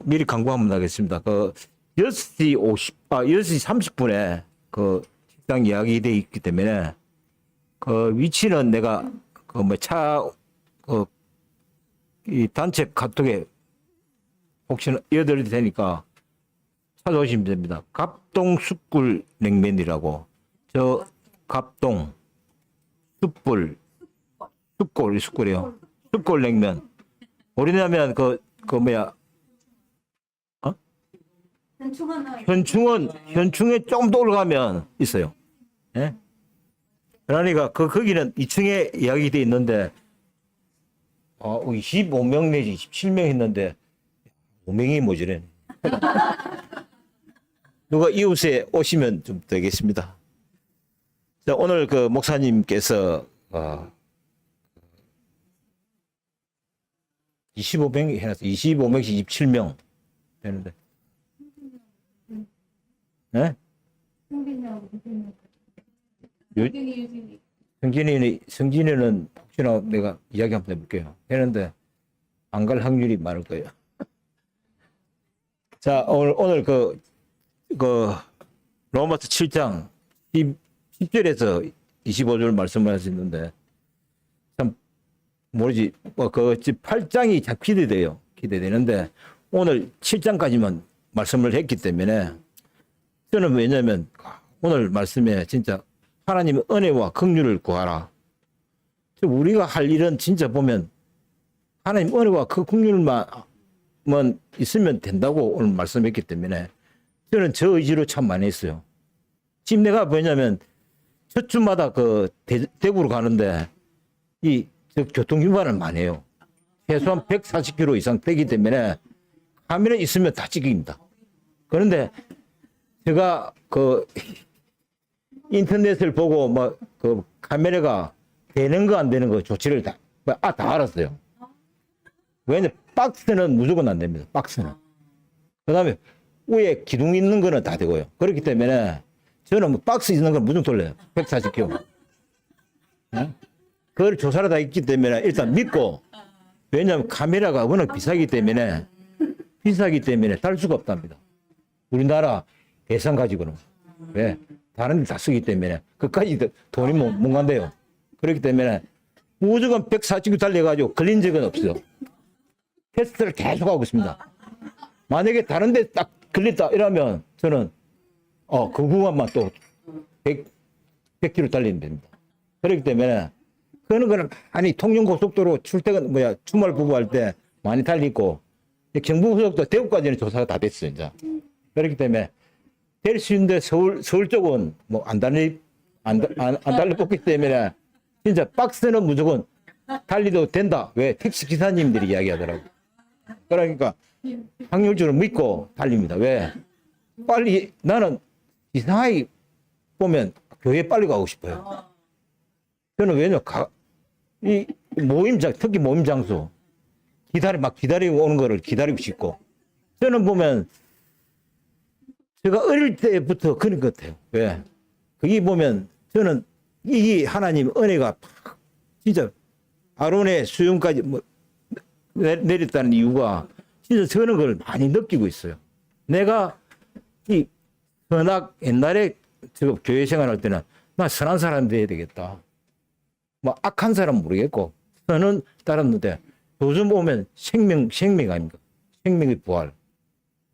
미리 광고 한번 하겠습니다. 6시 6시 30분에 식당 예약이 돼 있기 때문에 위치는 내가 이 단체 카톡에 혹시나 이어드릴 테니까 찾아오시면 됩니다. 갑동 숯불 냉면이라고. 갑동 숯불이요. 숯불 냉면. 우리라면 현충에 조금 더 올라가면 있어요. 예? 그러니까 거기는 2층에 예약이 돼 있는데 25명 내지 27명 했는데 5명이 모자라네. 누가 이웃에 오시면 좀 되겠습니다. 자, 오늘 목사님께서 25명 해놨어. 25명씩 27명 되는데. 네? 성진이는 혹시나 내가 이야기 한번 해볼게요. 되는데 안 갈 확률이 많을 거예요. 자, 오늘 로마서 7장 10절에서 25절 말씀을 하시는데 참 모르지 8장이 잘 기대되는데 오늘 7장까지만 말씀을 했기 때문에 저는 왜냐면 오늘 말씀에 진짜 하나님의 은혜와 긍휼을 구하라. 우리가 할 일은 진짜 보면 하나님 은혜와 그 긍휼만 있으면 된다고 오늘 말씀했기 때문에 저는 저 의지로 참 많이 했어요. 지금 내가 뭐냐면 첫 주마다 대구로 가는데 교통 위반을 많이 해요. 최소한 140km 이상 되기 때문에 카메라 있으면 다 찍힙니다. 그런데 제가 인터넷을 보고 카메라가 되는 거 안 되는 거 조치를 다 알았어요. 왜냐 박스는 무조건 안 됩니다. 박스는. 그다음에 위에 기둥 있는 거는 다 되고요. 그렇기 때문에 저는 박스 있는 건 무조건 돌려요. 140km. 네? 그걸 조사를 다 있기 때문에 일단 믿고, 왜냐하면 카메라가 워낙 비싸기 때문에 달 수가 없답니다. 우리나라 예산 가지고는. 왜? 다른 데 다 쓰기 때문에 그까지 돈이 못 간대요. 그렇기 때문에 무조건 140km 달려가지고 걸린 적은 없어요. 테스트를 계속 하고 있습니다. 만약에 다른 데 딱 걸렸다 이러면 저는 그 구간만 또 100km 달리면 됩니다. 그렇기 때문에 그런 거는 통영고속도로 출퇴근 주말 부부할 때 많이 달리고 경부고속도로 대구까지는 조사가 다 됐어요. 이제. 그렇기 때문에 될 수 있는데 서울 쪽은 안 달려봤기 때문에 진짜 박스는 무조건 달리도 된다. 왜? 택시 기사님들이 이야기하더라고. 그러니까 확률적으로 믿고 달립니다. 왜? 나는 이상하게 보면 교회 빨리 가고 싶어요. 저는 왜냐? 특히 모임 장소. 기다리고 오는 거를 기다리고 싶고. 저는 보면 제가 어릴 때부터 그런 것 같아요. 왜? 거기 보면 저는 이 하나님 은혜가 진짜 아론의 수용까지 내렸다는 이유가 진짜 저는 걸 많이 느끼고 있어요. 내가 옛날에 교회 생활할 때는 나 선한 사람 돼야 되겠다. 악한 사람 모르겠고 선은 따랐는데 요즘 보면 생명 아닙니까? 생명의 부활.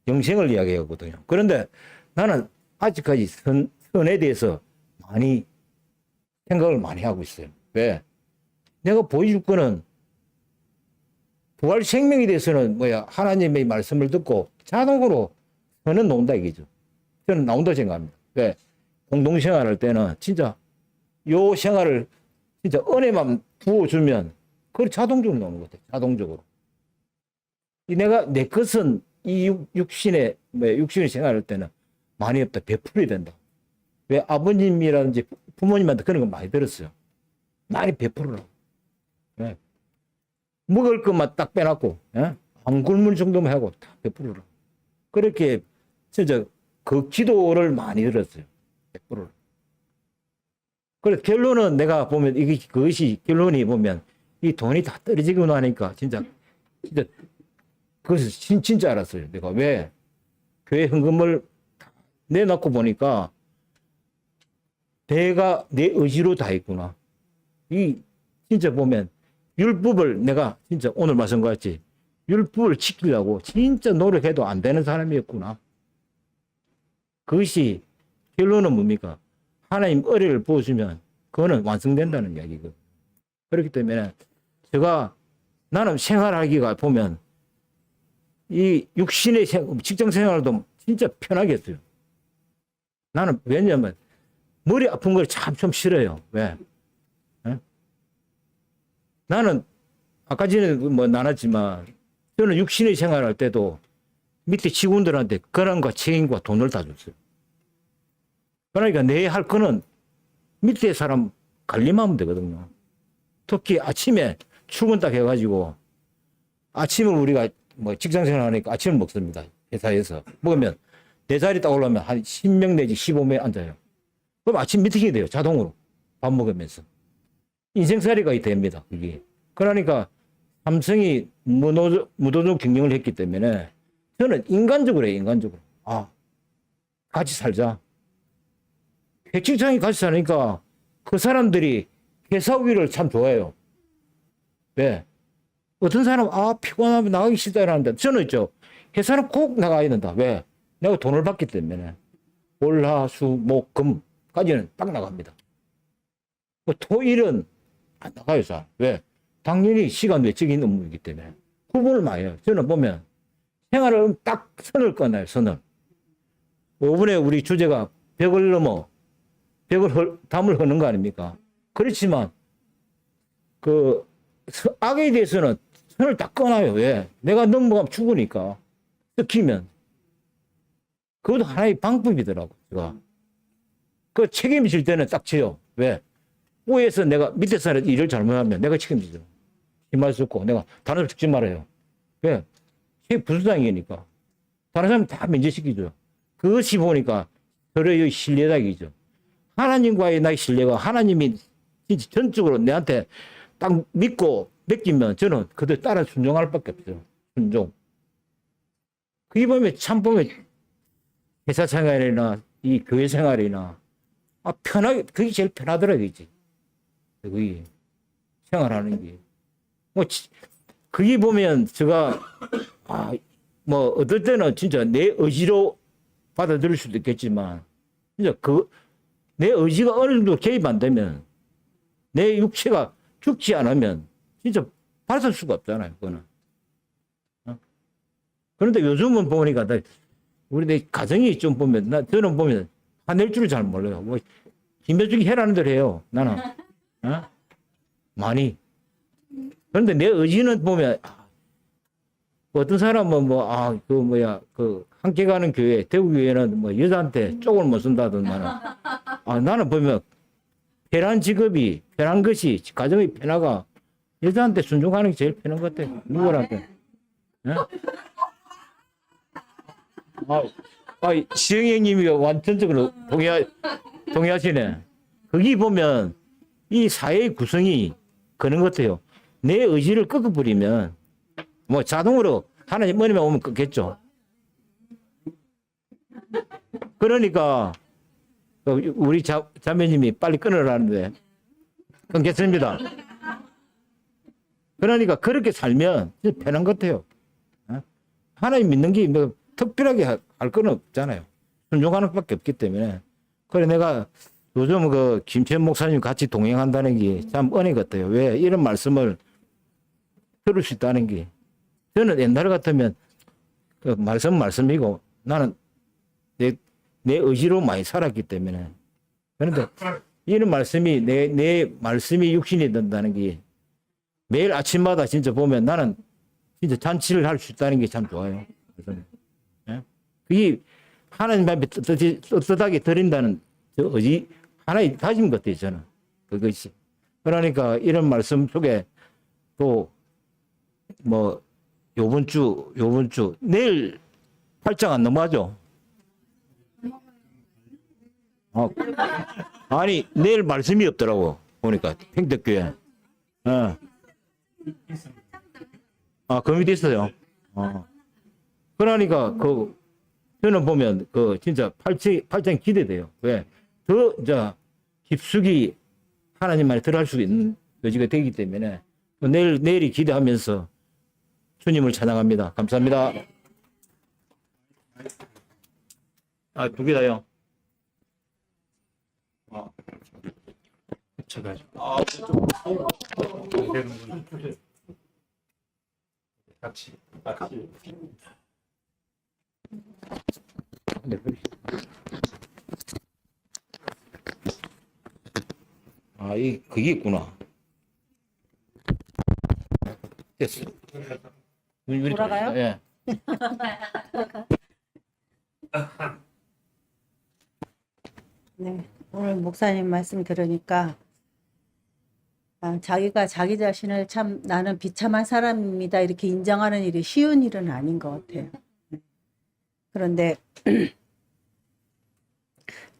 영생을 이야기하거든요. 그런데 나는 아직까지 선에 대해서 많이 생각을 많이 하고 있어요. 왜? 내가 보여줄 거는 부활 생명에 대해서는 하나님의 말씀을 듣고 자동으로 선은 나온다 이거죠. 저는 나온다 생각합니다. 왜? 공동생활 할 때는 진짜 요 생활을 진짜 은혜만 부어주면 그걸 자동적으로 나오는 것 같아요. 자동적으로. 내가 내 것은 이 육신의 생활할 때는 많이 없다. 베풀어야 된다. 왜? 아버님이라든지 부모님한테 그런 거 많이 들었어요. 많이 베풀어라. 네. 먹을 것만 딱 빼놨고, 안 굶을 정도만 하고 다 베풀어라. 그렇게 진짜 기도를 많이 들었어요. 베풀어라. 그래 결론은 내가 보면 그것이 결론이 보면 이 돈이 다 떨어지고 나니까 진짜 그래서 진짜 알았어요. 내가 왜 교회 헌금을 내놓고 보니까 내가 내 의지로 다 했구나. 이 진짜 보면 율법을 내가 진짜 오늘 말씀과 같이 율법을 지키려고 진짜 노력해도 안 되는 사람이었구나. 그것이 결론은 뭡니까? 하나님 은혜를 부어주면 그거는 완성된다는 이야기거든요. 그렇기 때문에 제가 나는 생활하기가 보면 이 육신의 직장 생활도 진짜 편하겠어요. 나는 왜냐면 머리 아픈 걸 참 좀 싫어요. 왜? 에? 나는 아까 전에 뭐 나눴지만 저는 육신의 생활할 때도 밑에 직원들한테 권한과 책임과 돈을 다 줬어요. 그러니까 내 할 거는 밑에 사람 관리하면 되거든요. 특히 아침에 출근 딱 해가지고 아침을 우리가 뭐 직장 생활하니까 아침을 먹습니다. 회사에서 먹으면 내 자리 딱 올라오면 한 10명 내지 15명 앉아요. 그럼 아침 미팅이 돼요. 자동으로 밥 먹으면서 인생살이가 됩니다. 그게. 그러니까 삼성이 무도적 경영을 했기 때문에 저는 인간적으로 해요. 인간적으로. 아, 같이 살자. 직장이 같이 사니까 그 사람들이 회사 위를 참 좋아해요. 왜? 어떤 사람은 피곤하면 나가기 싫다 이러는데 저는 있죠. 회사는 꼭 나가야 된다. 왜? 내가 돈을 받기 때문에. 월, 화, 수, 목, 금까지는 딱 나갑니다. 토일은 안 나가요. 잘. 왜? 당연히 시간 외적인 업무이기 때문에. 구분을 많이 해요. 저는 보면 생활을 딱 선을 꺼내요. 선을. 이번에 우리 주제가 벽을 넘어 담을 허는 거 아닙니까? 그렇지만 그 악에 대해서는 선을 딱 꺼놔요. 왜? 내가 넘어가면 죽으니까. 뜯기면. 그것도 하나의 방법이더라고. 제가. 그 책임질 때는 딱 지요. 왜? 위에서 내가 밑에 사람 일을 잘못하면 내가 책임지죠. 힘할 수 없고 내가 다른 사람 죽지 말아요. 왜? 부수장이니까. 다른 사람 다 면제시키죠. 그것이 보니까 서로의 신뢰작이죠. 하나님과의 나의 신뢰가 하나님이 진짜 전적으로 내한테 딱 믿고 맡기면 저는 그들 따라 순종할 밖에 없어요. 순종. 그게 보면 참 보면 회사 생활이나 이 교회 생활이나 편하게 그게 제일 편하더라고요. 그게 생활하는 게. 뭐 그게 보면 제가 뭐 어떨 때는 진짜 내 의지로 받아들일 수도 있겠지만 진짜 내 의지가 어느 정도 개입 안 되면 내 육체가 죽지 않으면 진짜 받을 수가 없잖아요. 그거는. 그런데 요즘은 보니까 우리 내 가정이 좀 보면 저는 보면 화낼 줄을 잘 몰라요. 뭐 김배중이 해라는 대로 해요. 나는 많이. 그런데 내 의지는 보면 어떤 사람은 그 함께 가는 교회 대구교회는 뭐 여자한테 쪽을 못 쓴다던가는 나는 보면 편한 직업이 편한 것이 가정의 편화가 여자한테 순종하는 게 제일 편한 것 같아. 누구한테? 시영이 형님이 완전적으로 동의하시네. 거기 보면 이 사회의 구성이 그런 것 같아요. 내 의지를 꺾어버리면 뭐 자동으로 하나님 은혜만 오면 꺾겠죠. 그러니까 우리 자매님이 빨리 끊으라는데 끊겠습니다. 그러니까 그렇게 살면 편한 것 같아요. 하나님 믿는 게 뭐 특별하게 할 건 없잖아요. 순종하는 것밖에 없기 때문에. 그래 내가 요즘 그 김천 목사님 같이 동행한다는 게 참 은혜 같아요. 왜 이런 말씀을 들을 수 있다는 게 저는 옛날 같으면 그 말씀이고 나는 내 의지로 많이 살았기 때문에. 그런데 이런 말씀이 내 말씀이 육신이 된다는 게 매일 아침마다 진짜 보면 나는 진짜 잔치를 할 수 있다는 게 참 좋아요. 그게 하나님 앞에 떳떳하게 드린다는 저 의지 하나의 다짐 같아요. 저는 그것이. 그러니까 이런 말씀 속에 또 뭐 요번 주 내일 팔짱 안 넘어가죠? 아니 내일 말씀이 없더라고 보니까 평택교회. 그 밑에 있어요. 그러니까 저는 보면 진짜 팔짱 기대돼요. 왜? 더 이제 깊숙이 하나님만에 들어갈 수 있는 여지가 되기 때문에 내일이 기대하면서 주님을 찬양합니다. 감사합니다. 두 개 다요. 제가죠. 같이. 그게 있구나. 됐어. 돌아가요? 예. 네, 오늘 목사님 말씀 들으니까 자기가 자기 자신을 참 나는 비참한 사람입니다 이렇게 인정하는 일이 쉬운 일은 아닌 것 같아요. 그런데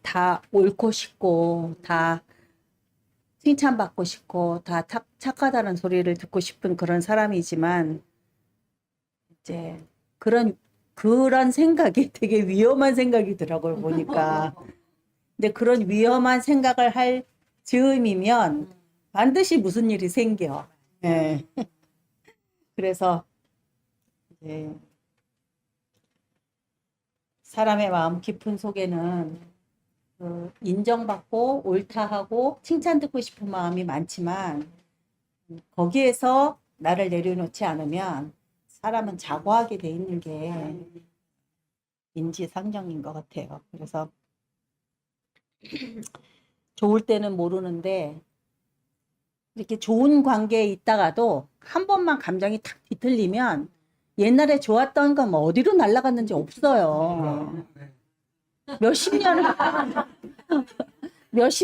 다 옳고 싶고 다 칭찬받고 싶고 다 착하다는 소리를 듣고 싶은 그런 사람이지만 이제 그런 생각이 되게 위험한 생각이더라고요 보니까. 근데 그런 위험한 생각을 할 즈음이면 반드시 무슨 일이 생겨. 예. 그래서 이제 사람의 마음 깊은 속에는 인정받고 옳다하고 칭찬 듣고 싶은 마음이 많지만 거기에서 나를 내려놓지 않으면 사람은 자고하게 돼 있는 게 인지상정인 것 같아요. 그래서 좋을 때는 모르는데 이렇게 좋은 관계에 있다가도 한 번만 감정이 탁 뒤틀리면 옛날에 좋았던 건 뭐 어디로 날아갔는지 없어요. 몇십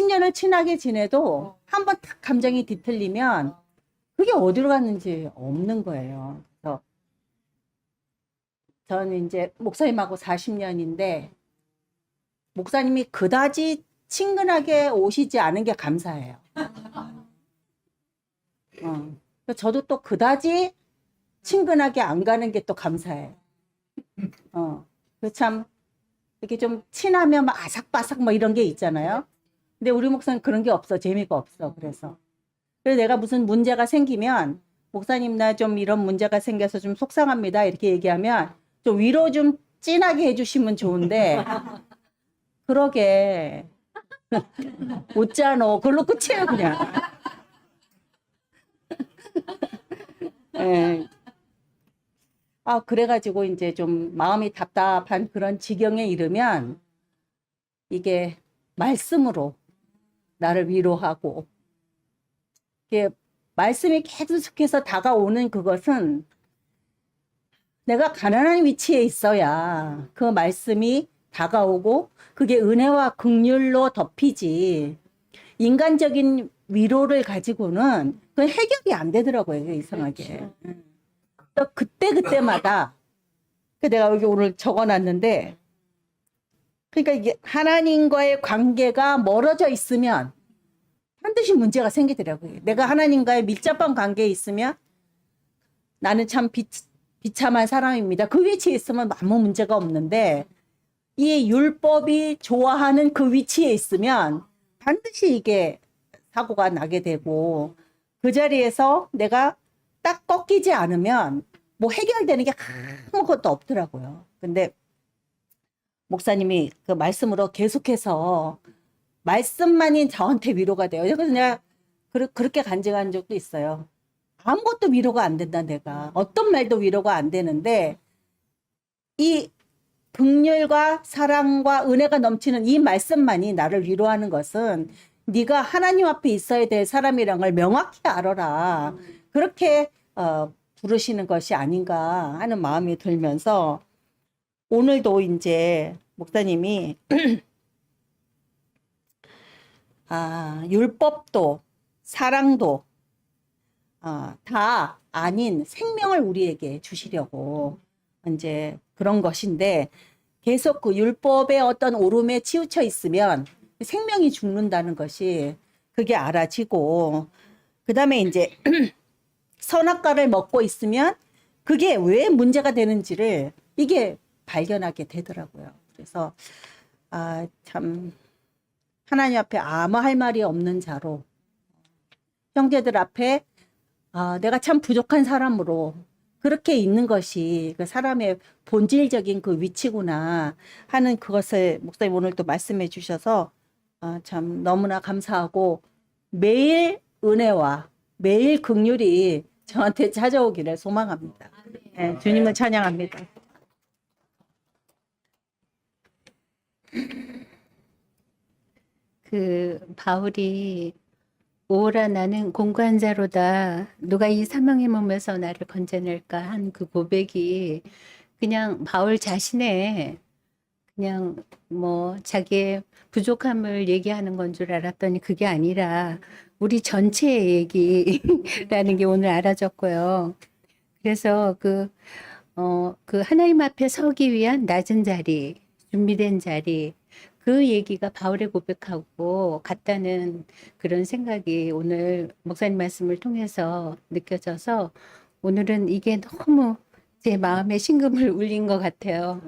년을 친하게 지내도 한 번 탁 감정이 뒤틀리면 그게 어디로 갔는지 없는 거예요. 그래서 저는 이제 목사님하고 40년인데 목사님이 그다지 친근하게 오시지 않은 게 감사해요. 저도 또 그다지 친근하게 안 가는 게 또 감사해요. 참 이렇게 좀 친하면 막 아삭바삭 뭐 이런 게 있잖아요. 근데 우리 목사님 그런 게 없어. 재미가 없어. 그래서 내가 무슨 문제가 생기면 목사님 나 좀 이런 문제가 생겨서 좀 속상합니다 이렇게 얘기하면 좀 위로 좀 진하게 해주시면 좋은데 그러게 웃잖아. 그걸로 끝이에요 그냥. 네. 그래가지고 이제 좀 마음이 답답한 그런 지경에 이르면 이게 말씀으로 나를 위로하고 이게 말씀이 계속해서 다가오는 그것은 내가 가난한 위치에 있어야 그 말씀이 다가오고 그게 은혜와 긍휼로 덮이지 인간적인 위로를 가지고는 그 해결이 안 되더라고요. 이상하게. 그때마다 내가 여기 오늘 적어놨는데 그러니까 이게 하나님과의 관계가 멀어져 있으면 반드시 문제가 생기더라고요. 내가 하나님과의 밀접한 관계에 있으면 나는 참 비참한 사람입니다. 그 위치에 있으면 아무 문제가 없는데 이 율법이 좋아하는 그 위치에 있으면 반드시 이게 사고가 나게 되고 그 자리에서 내가 딱 꺾이지 않으면 뭐 해결되는 게 아무것도 없더라고요. 근데 목사님이 그 말씀으로 계속해서 말씀만이 저한테 위로가 돼요. 그래서 내가 그렇게 간증한 적도 있어요. 아무것도 위로가 안 된다 내가. 어떤 말도 위로가 안 되는데 이 긍휼과 사랑과 은혜가 넘치는 이 말씀만이 나를 위로하는 것은 네가 하나님 앞에 있어야 될 사람이란 걸 명확히 알아라. 그렇게 부르시는 것이 아닌가 하는 마음이 들면서 오늘도 이제 목사님이 율법도 사랑도 다 아닌 생명을 우리에게 주시려고 이제 그런 것인데 계속 그 율법의 어떤 오름에 치우쳐 있으면 생명이 죽는다는 것이 그게 알아지고 그 다음에 이제 선악과를 먹고 있으면 그게 왜 문제가 되는지를 이게 발견하게 되더라고요. 그래서 참 하나님 앞에 아무 할 말이 없는 자로 형제들 앞에 내가 참 부족한 사람으로 그렇게 있는 것이 그 사람의 본질적인 그 위치구나 하는 그것을 목사님 오늘 또 말씀해 주셔서 참 너무나 감사하고 매일 은혜와 매일 긍휼이 저한테 찾아오기를 소망합니다. 네, 주님을 찬양합니다. 그 바울이 오라 나는 공관자로다 누가 이 사망의 몸에서 나를 건져낼까 한 그 고백이 그냥 바울 자신의 그냥 뭐 자기의 부족함을 얘기하는 건 줄 알았더니 그게 아니라 우리 전체의 얘기라는 게 오늘 알아졌고요. 그래서 그 하나님 앞에 서기 위한 낮은 자리, 준비된 자리, 그 얘기가 바울의 고백하고 같다는 그런 생각이 오늘 목사님 말씀을 통해서 느껴져서 오늘은 이게 너무 제 마음에 심금을 울린 것 같아요.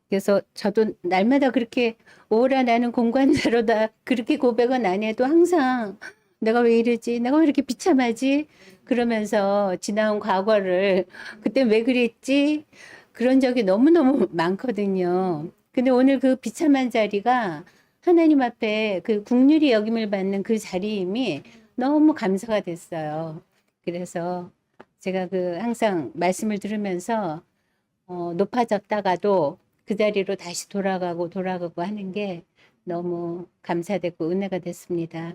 그래서 저도 날마다 그렇게 오라 나는 공관자로다 그렇게 고백은 안 해도 항상 내가 왜 이러지? 내가 왜 이렇게 비참하지? 그러면서 지나온 과거를 그때 왜 그랬지? 그런 적이 너무너무 많거든요. 근데 오늘 그 비참한 자리가 하나님 앞에 그 긍휼히 여김을 받는 그 자리임이 너무 감사가 됐어요. 그래서 제가 그 항상 말씀을 들으면서 높아졌다가도 그 자리로 다시 돌아가고 하는 게 너무 감사되고 은혜가 됐습니다.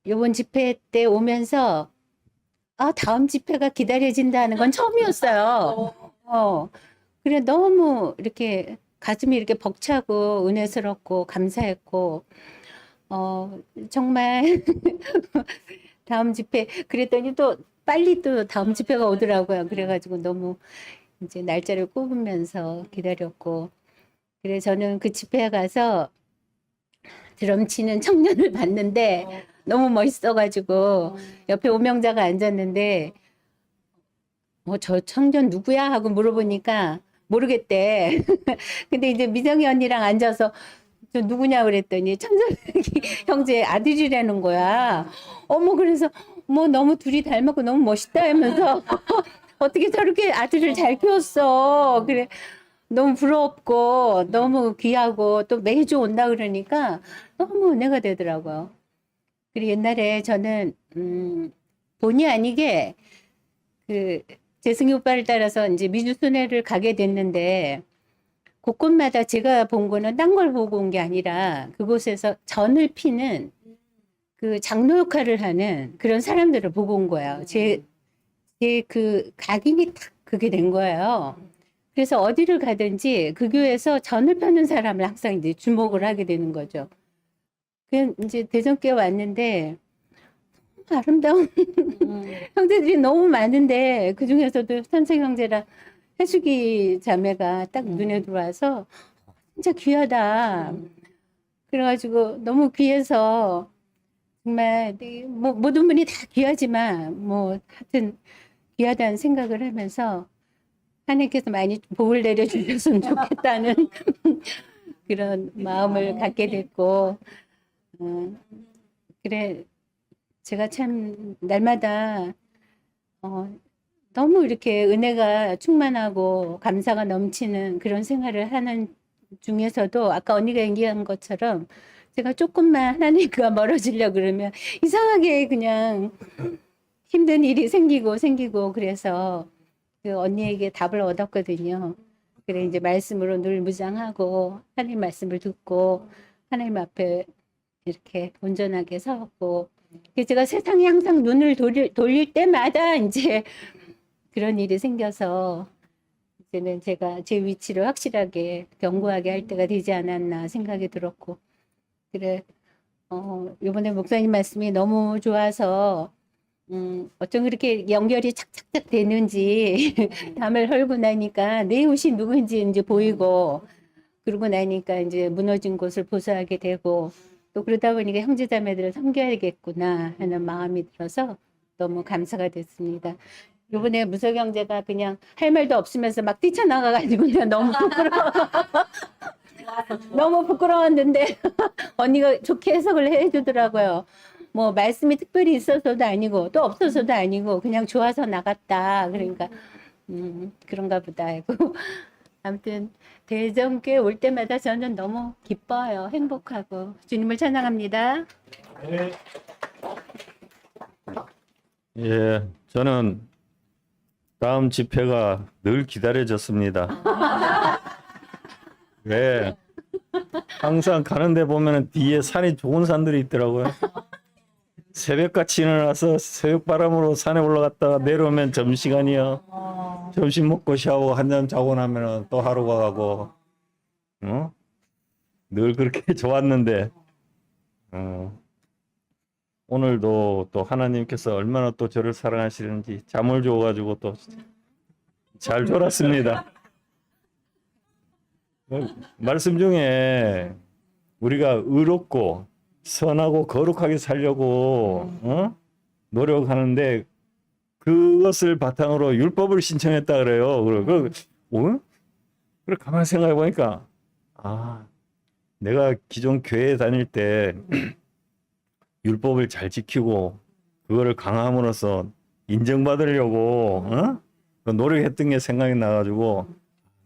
요번 집회 때 오면서 다음 집회가 기다려진다는 건 처음이었어요. 그래 너무 이렇게 가슴이 이렇게 벅차고 은혜스럽고 감사했고 정말 다음 집회 그랬더니 또 빨리 또 다음 집회가 오더라고요. 그래가지고 너무 이제 날짜를 꼽으면서 기다렸고 그래 저는 그 집회에 가서 드럼 치는 청년을 봤는데 너무 멋있어가지고 옆에 오명자가 앉았는데 저 청년 누구야 하고 물어보니까 모르겠대. 근데 이제 미정이 언니랑 앉아서 저 누구냐 그랬더니 천석이 형제 아들이라는 거야. 어머 그래서 뭐 너무 둘이 닮았고 너무 멋있다 하면서 어떻게 저렇게 아들을 잘 키웠어. 그래 너무 부럽고 너무 귀하고 또 매주 온다 그러니까 너무 은혜가 되더라고요. 그리고 옛날에 저는 본의 아니게 그 재승이 오빠를 따라서 이제 미주 순회를 가게 됐는데 곳곳마다 제가 본 거는 딴 걸 보고 온 게 아니라 그곳에서 전을 피는 그 장로 역할을 하는 그런 사람들을 보고 온 거예요. 제 그 각인이 딱 그게 된 거예요. 그래서 어디를 가든지 그 교회에서 전을 펴는 사람을 항상 이제 주목을 하게 되는 거죠. 그 이제 대전교회 왔는데 아름다운 형제들이 너무 많은데 그 중에서도 선생 형제랑 해수기 자매가 딱 눈에 들어와서 진짜 귀하다. 그래가지고 너무 귀해서 정말 뭐 모든 분이 다 귀하지만 뭐 하여튼 귀하다는 생각을 하면서 하나님께서 많이 복을 내려주셨으면 좋겠다는 그런 마음을 갖게 됐고 그래 제가 참 날마다 너무 이렇게 은혜가 충만하고 감사가 넘치는 그런 생활을 하는 중에서도 아까 언니가 얘기한 것처럼 제가 조금만 하나님과 멀어지려 그러면 이상하게 그냥 힘든 일이 생기고 그래서 그 언니에게 답을 얻었거든요. 그래 이제 말씀으로 늘 무장하고 하나님 말씀을 듣고 하나님 앞에 이렇게 온전하게 서고 제가 세상에 항상 눈을 돌릴 때마다 이제 그런 일이 생겨서 이제는 제가 제 위치를 확실하게 견고하게 할 때가 되지 않았나 생각이 들었고 그래 이번에 목사님 말씀이 너무 좋아서 어쩜 그렇게 연결이 착착착 되는지 담을 헐고 나니까 내 옷이 누군지 이제 보이고 그러고 나니까 이제 무너진 곳을 보수하게 되고 또 그러다 보니까 형제자매들을 섬겨야겠구나 하는 마음이 들어서 너무 감사가 됐습니다. 요번에 무석 형제가 그냥 할 말도 없으면서 막 뛰쳐나가가지고 그냥 너무 부끄러워. 너무 부끄러웠는데 언니가 좋게 해석을 해주더라고요. 뭐 말씀이 특별히 있어서도 아니고 또 없어서도 아니고 그냥 좋아서 나갔다. 그러니까 그런가 보다 하고 아무튼 대전교회 올 때마다 저는 너무 기뻐요. 행복하고 주님을 찬양합니다. 예, 저는 다음 집회가 늘 기다려졌습니다. 왜? 항상 가는데 보면은 뒤에 산이 좋은 산들이 있더라고요. 새벽같이 일어나서 새벽바람으로 산에 올라갔다가 내려오면 점심시간이요. 점심 먹고 샤워 한 잔 자고 나면은 또 하루가 가고, 늘 그렇게 좋았는데, 오늘도 또 하나님께서 얼마나 또 저를 사랑하시는지 잠을 줘가지고 또 잘 졸았습니다. 말씀 중에 우리가 의롭고 선하고 거룩하게 살려고 노력하는데 그것을 바탕으로 율법을 신청했다 그래요. 그래 가만히 생각해 보니까 내가 기존 교회 다닐 때 율법을 잘 지키고 그거를 강함으로써 인정받으려고 노력했던 게 생각이 나가지고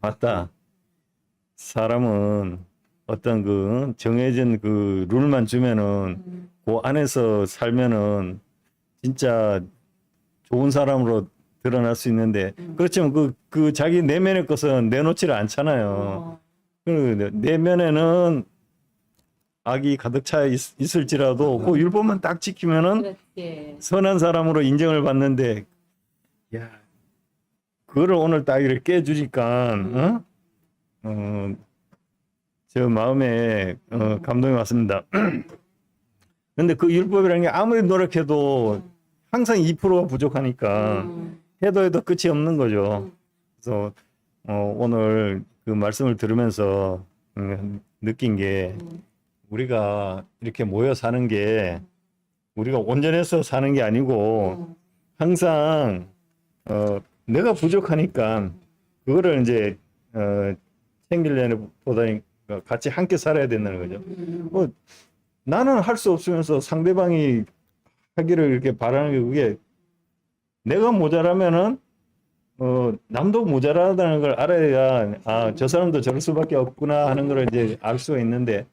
맞다. 사람은 어떤 그 정해진 그 룰만 주면은 그 안에서 살면은 진짜 좋은 사람으로 드러날 수 있는데 그렇지만 그 자기 내면의 것은 내놓지를 않잖아요. 그 내면에는 악이 가득 차 있을지라도 그 율법만 딱 지키면은 그렇지. 선한 사람으로 인정을 받는데 야 그거를 오늘 딱 이렇게 깨주니까 저 마음에 감동이 왔습니다. 근데 그 율법이라는 게 아무리 노력해도 항상 2%가 부족하니까 해도 끝이 없는 거죠. 그래서 오늘 그 말씀을 들으면서 느낀 게 우리가 이렇게 모여 사는 게 우리가 온전해서 사는 게 아니고 항상 내가 부족하니까 그거를 이제 챙기려는 보다니 같이 함께 살아야 된다는 거죠. 나는 할 수 없으면서 상대방이 하기를 이렇게 바라는 게 그게 내가 모자라면은 남도 모자라다는 걸 알아야 저 사람도 저럴 수밖에 없구나 하는 걸 이제 알 수가 있는데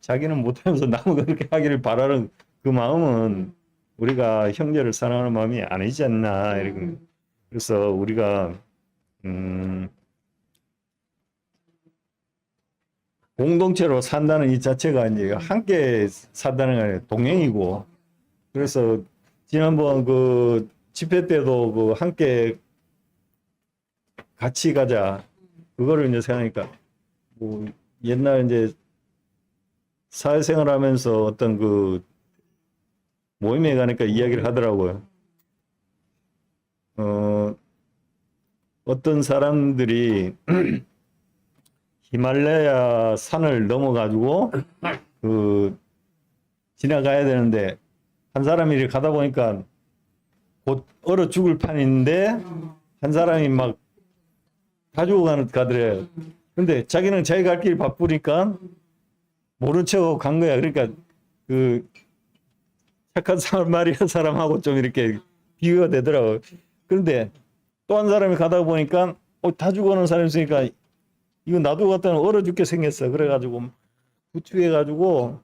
자기는 못하면서 남은 그렇게 하기를 바라는 그 마음은 우리가 형제를 사랑하는 마음이 아니지 않나 이렇게. 그래서 우리가 공동체로 산다는 이 자체가 이제 함께 산다는 게 아니라 동행이고 그래서 지난번 그 집회 때도 그 함께 같이 가자 그거를 이제 생각하니까 뭐 옛날 이제 사회생활 하면서 어떤 그 모임에 가니까 이야기를 하더라고요. 어떤 사람들이 히말라야 산을 넘어가지고 그 지나가야 되는데 한 사람이 이렇게 가다 보니까 곧 얼어 죽을 판인데 한 사람이 막 다 죽어 가더래요. 근데 자기는 자기 갈 길 바쁘니까 모른 척 간 거야. 그러니까 그 착한 사마리아 사람하고 좀 이렇게 비교가 되더라고요. 그런데 또 한 사람이 가다 보니까 다 죽어오는 사람이 있으니까 이거 나도 갔다는 얼어 죽게 생겼어. 그래가지고 부축해가지고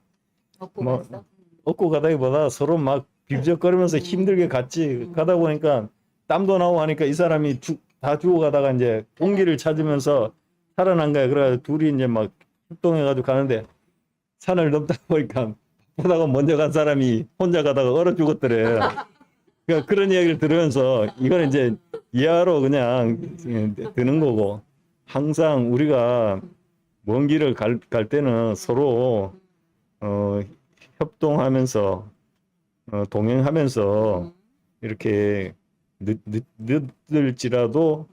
얻고 가다기보다 서로 막 비적거리면서 힘들게 갔지. 가다 보니까 땀도 나고 하니까 이 사람이 다 죽어가다가 이제 공기를 찾으면서 살아난 거야. 그래가지고 둘이 이제 막 협동해가지고 가는데 산을 넘다 보니까 보다가 먼저 간 사람이 혼자 가다가 얼어 죽었더래. 그러니까 그런 이야기를 들으면서 이거는 이제 이하로 그냥 드는 거고 항상 우리가 먼 길을 갈 때는 서로 협동하면서 동행하면서 이렇게 늦을지라도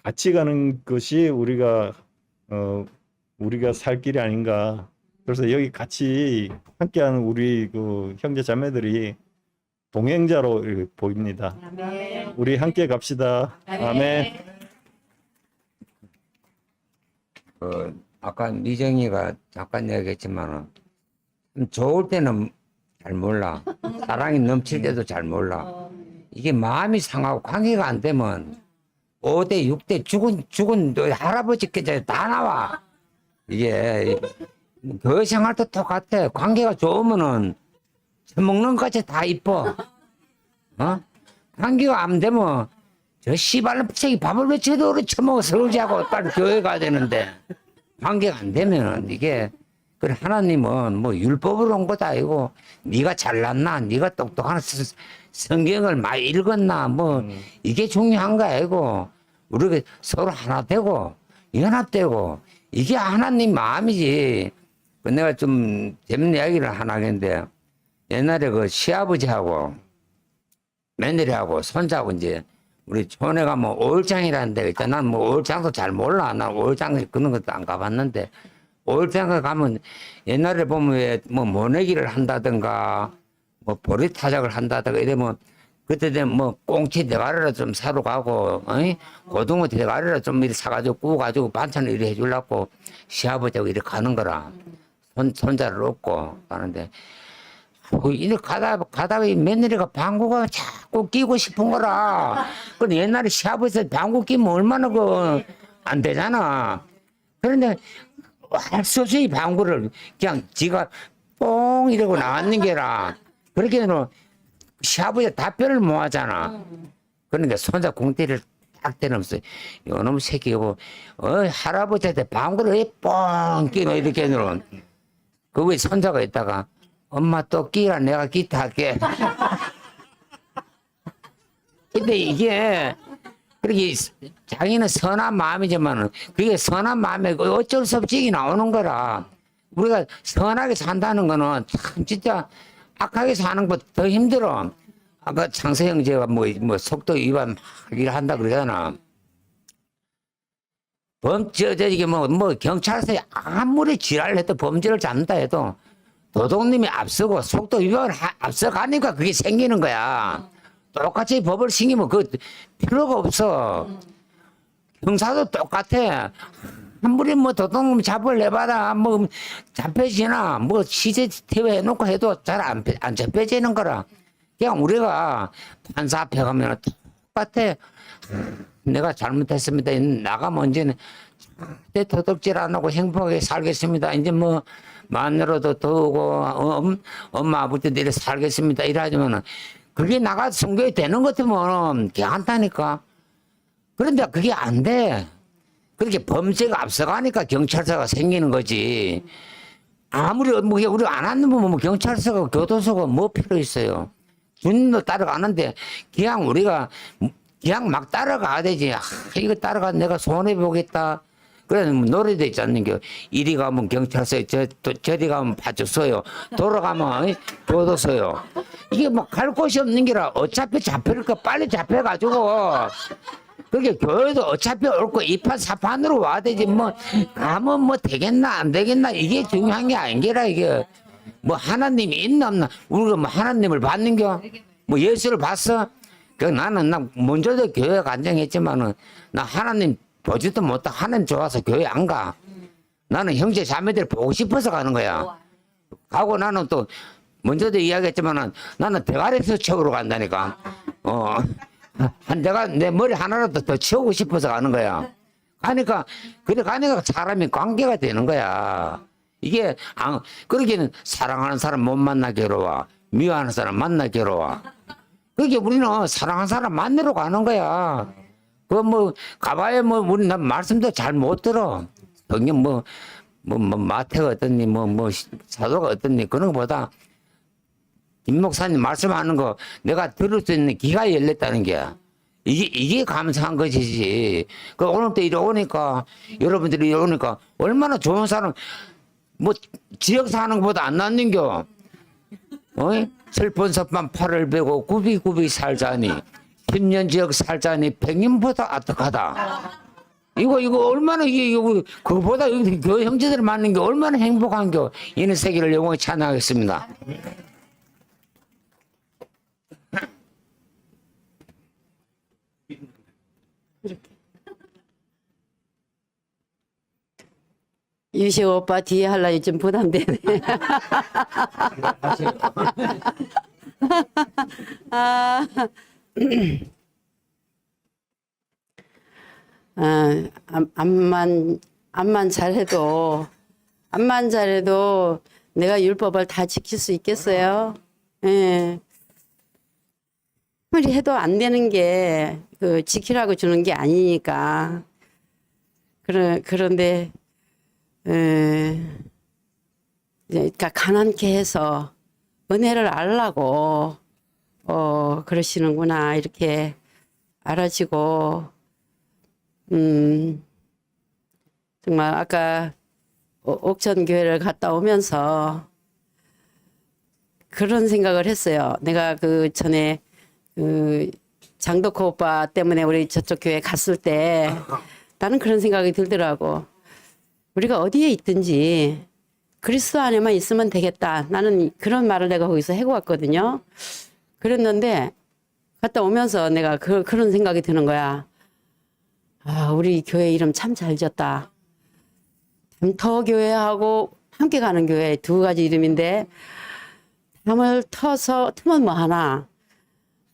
같이 가는 것이 우리가 살 길이 아닌가. 그래서 여기 같이 함께하는 우리 그 형제 자매들이 동행자로 이렇게 보입니다. 우리 함께 갑시다. 아멘. 아까 미정이가 잠깐 얘기했지만은 좋을 때는 잘 몰라. 사랑이 넘칠 때도 잘 몰라. 이게 마음이 상하고 관계가 안 되면 5대 6대 죽은 할아버지께서 다 나와. 이게 교회 생활도 똑같아. 관계가 좋으면은 처먹는 것이 다 이뻐. 관계가 안 되면 저 씨발놈 밥을 왜 저도 처먹어 설거지하고 빨리 교회 가야 되는데 관계가 안 되면은 이게 그래 하나님은 뭐 율법으로 온 것도 아니고 네가 잘났나 네가 똑똑한 성경을 많이 읽었나 뭐 이게 중요한 거 아니고 우리가 서로 하나 되고 연합되고 이게 하나님 마음이지. 내가 좀 재밌는 이야기를 하나 하겠는데 옛날에 그 시아버지하고 며느리하고 손자하고 이제 우리 촌에가 뭐 오일장이라는 데가 있다. 난 뭐 오일장도 잘 몰라. 난 오일장 그런 것도 안 가봤는데 오일장에 가면 옛날에 보면 왜 뭐 모내기를 한다든가 뭐 보리타작을 한다든가 이러면 그때 되면 뭐 꽁치 대가리를 좀 사러 가고 고등어 대가리를 좀 이렇게 사가지고 구워가지고 반찬을 이렇게 해주려고 시아버지하고 이렇게 가는 거라. 손자를 업고 가는데 이렇게 가다가 이 며느리가 방구가 자꾸 끼고 싶은 거라. 근데 옛날에 시아버지 방구 끼면 얼마나 안 되잖아. 그런데 할 수 없이 이 방구를 그냥 지가 뽕 이러고 나왔는 게라. 그렇게 되면 시아버지가 답변을 못 하잖아. 그러니까 손자 공대를 딱 때려면서 요놈 새끼고 할아버지한테 방구를 왜 뽕 끼노 이렇게 해놓은 그거에 손자가 있다가 엄마 또 끼라 내가 기타 할게. 근데 이게 그렇게 자기는 선한 마음이지만 그게 선한 마음에 어쩔 수 없이 나오는 거라. 우리가 선하게 산다는 거는 참 진짜 악하게 사는 것보다 더 힘들어. 아까 창세 형제가 뭐 속도 위반 한다 그러잖아. 이게 뭐 경찰서에 아무리 지랄을 해도 범죄를 잡는다 해도 도둑님이 앞서고 속도 위반을 앞서가니까 그게 생기는 거야. 똑같이 법을 신기면 그 필요가 없어. 형사도 똑같아. 아무리 뭐 도둑님 잡을 내봐라 뭐 잡혀지나 뭐 CCTV 해놓고 해도 잘 안 잡혀지는 거라. 그냥 우리가 판사 앞에 가면 똑같아. 내가 잘못했습니다. 나가면 이제는 내 도둑질 안 하고 행복하게 살겠습니다. 이제 뭐 마누라도 더우고 엄마 아버지도 이렇게 살겠습니다. 이러지만은 그게 나가 성교에 되는 것 같으면 괜찮다니까. 그런데 그게 안 돼. 그렇게 범죄가 앞서가니까 경찰서가 생기는 거지. 아무리 뭐 우리가 안 하는 뭐 경찰서가 교도소가 뭐 필요 있어요. 주님도 따라가는데 그냥 우리가 그냥 막 따라가야 되지. 이거 따라가 내가 손해 보겠다. 그래 노래도 있지 않는겨. 이리 가면 경찰서에 저리 가면 파출소요. 돌아가면 교도소요. 이게 뭐 갈 곳이 없는 게라 어차피 잡힐까 빨리 잡혀가지고 그게 교회도 어차피 옳고 이판 사판으로 와야 되지 뭐 가면 뭐 되겠나 안 되겠나 이게 중요한 게 아닌 게라 이게 뭐 하나님이 있나 없나 우리가 뭐 하나님을 봤는겨 뭐 예수를 봤어. 그 나는 나 먼저도 교회 간증했지만은 나 하나님 보지도 못하 하나님 좋아서 교회 안 가. 나는 형제 자매들 보고 싶어서 가는 거야. 가고 나는 또 먼저도 이야기했지만은 나는 대가리에서 채우러 간다니까. 내가 내 머리 하나라도 더 채우고 싶어서 가는 거야. 가니까 사람이 관계가 되는 거야. 이게 그러기는 사랑하는 사람 못 만나 괴로워. 미워하는 사람 만나 괴로워. 그렇게 우리는 사랑하는 사람 만나러 가는 거야. 가봐야 우리 난 말씀도 잘 못 들어. 성경 마태가 어떻니, 사도가 어떻니, 그런 것보다 김 목사님 말씀하는 거 내가 들을 수 있는 귀가 열렸다는 게 이게 감사한 것이지. 오늘 또 이리 오니까, 여러분들이 이리 오니까 얼마나 좋은 사람, 지역 사는 것보다 안 낫는겨. 슬픈 섭만 팔을 베고 굽이굽이 살자니 10년 지역 살자니 100년보다 아득하다. 이거 얼마나 그거보다 교회 형제들 만난 게 얼마나 행복한겨. 이는 세계를 영원히 찬양하겠습니다. 유시 오빠 뒤에 하려니 좀 부담되네. 아, 아, 암만 잘해도 내가 율법을 다 지킬 수 있겠어요? 예. 아무리 해도 안 되는 게 그 지키라고 주는 게 아니니까. 그런데 그러니까 가난케 해서 은혜를 알라고 그러시는구나 이렇게 알아지고 정말 아까 옥천 교회를 갔다 오면서 그런 생각을 했어요. 내가 그 전에 그 장덕호 오빠 때문에 우리 저쪽 교회 갔을 때 나는 그런 생각이 들더라고. 우리가 어디에 있든지 그리스도 안에만 있으면 되겠다. 나는 그런 말을 내가 거기서 해고 왔거든요. 그랬는데 갔다 오면서 내가 그런 생각이 드는 거야. 아, 우리 교회 이름 참 잘 지었다. 담터 교회하고 함께 가는 교회 두 가지 이름인데 담을 트면 뭐 하나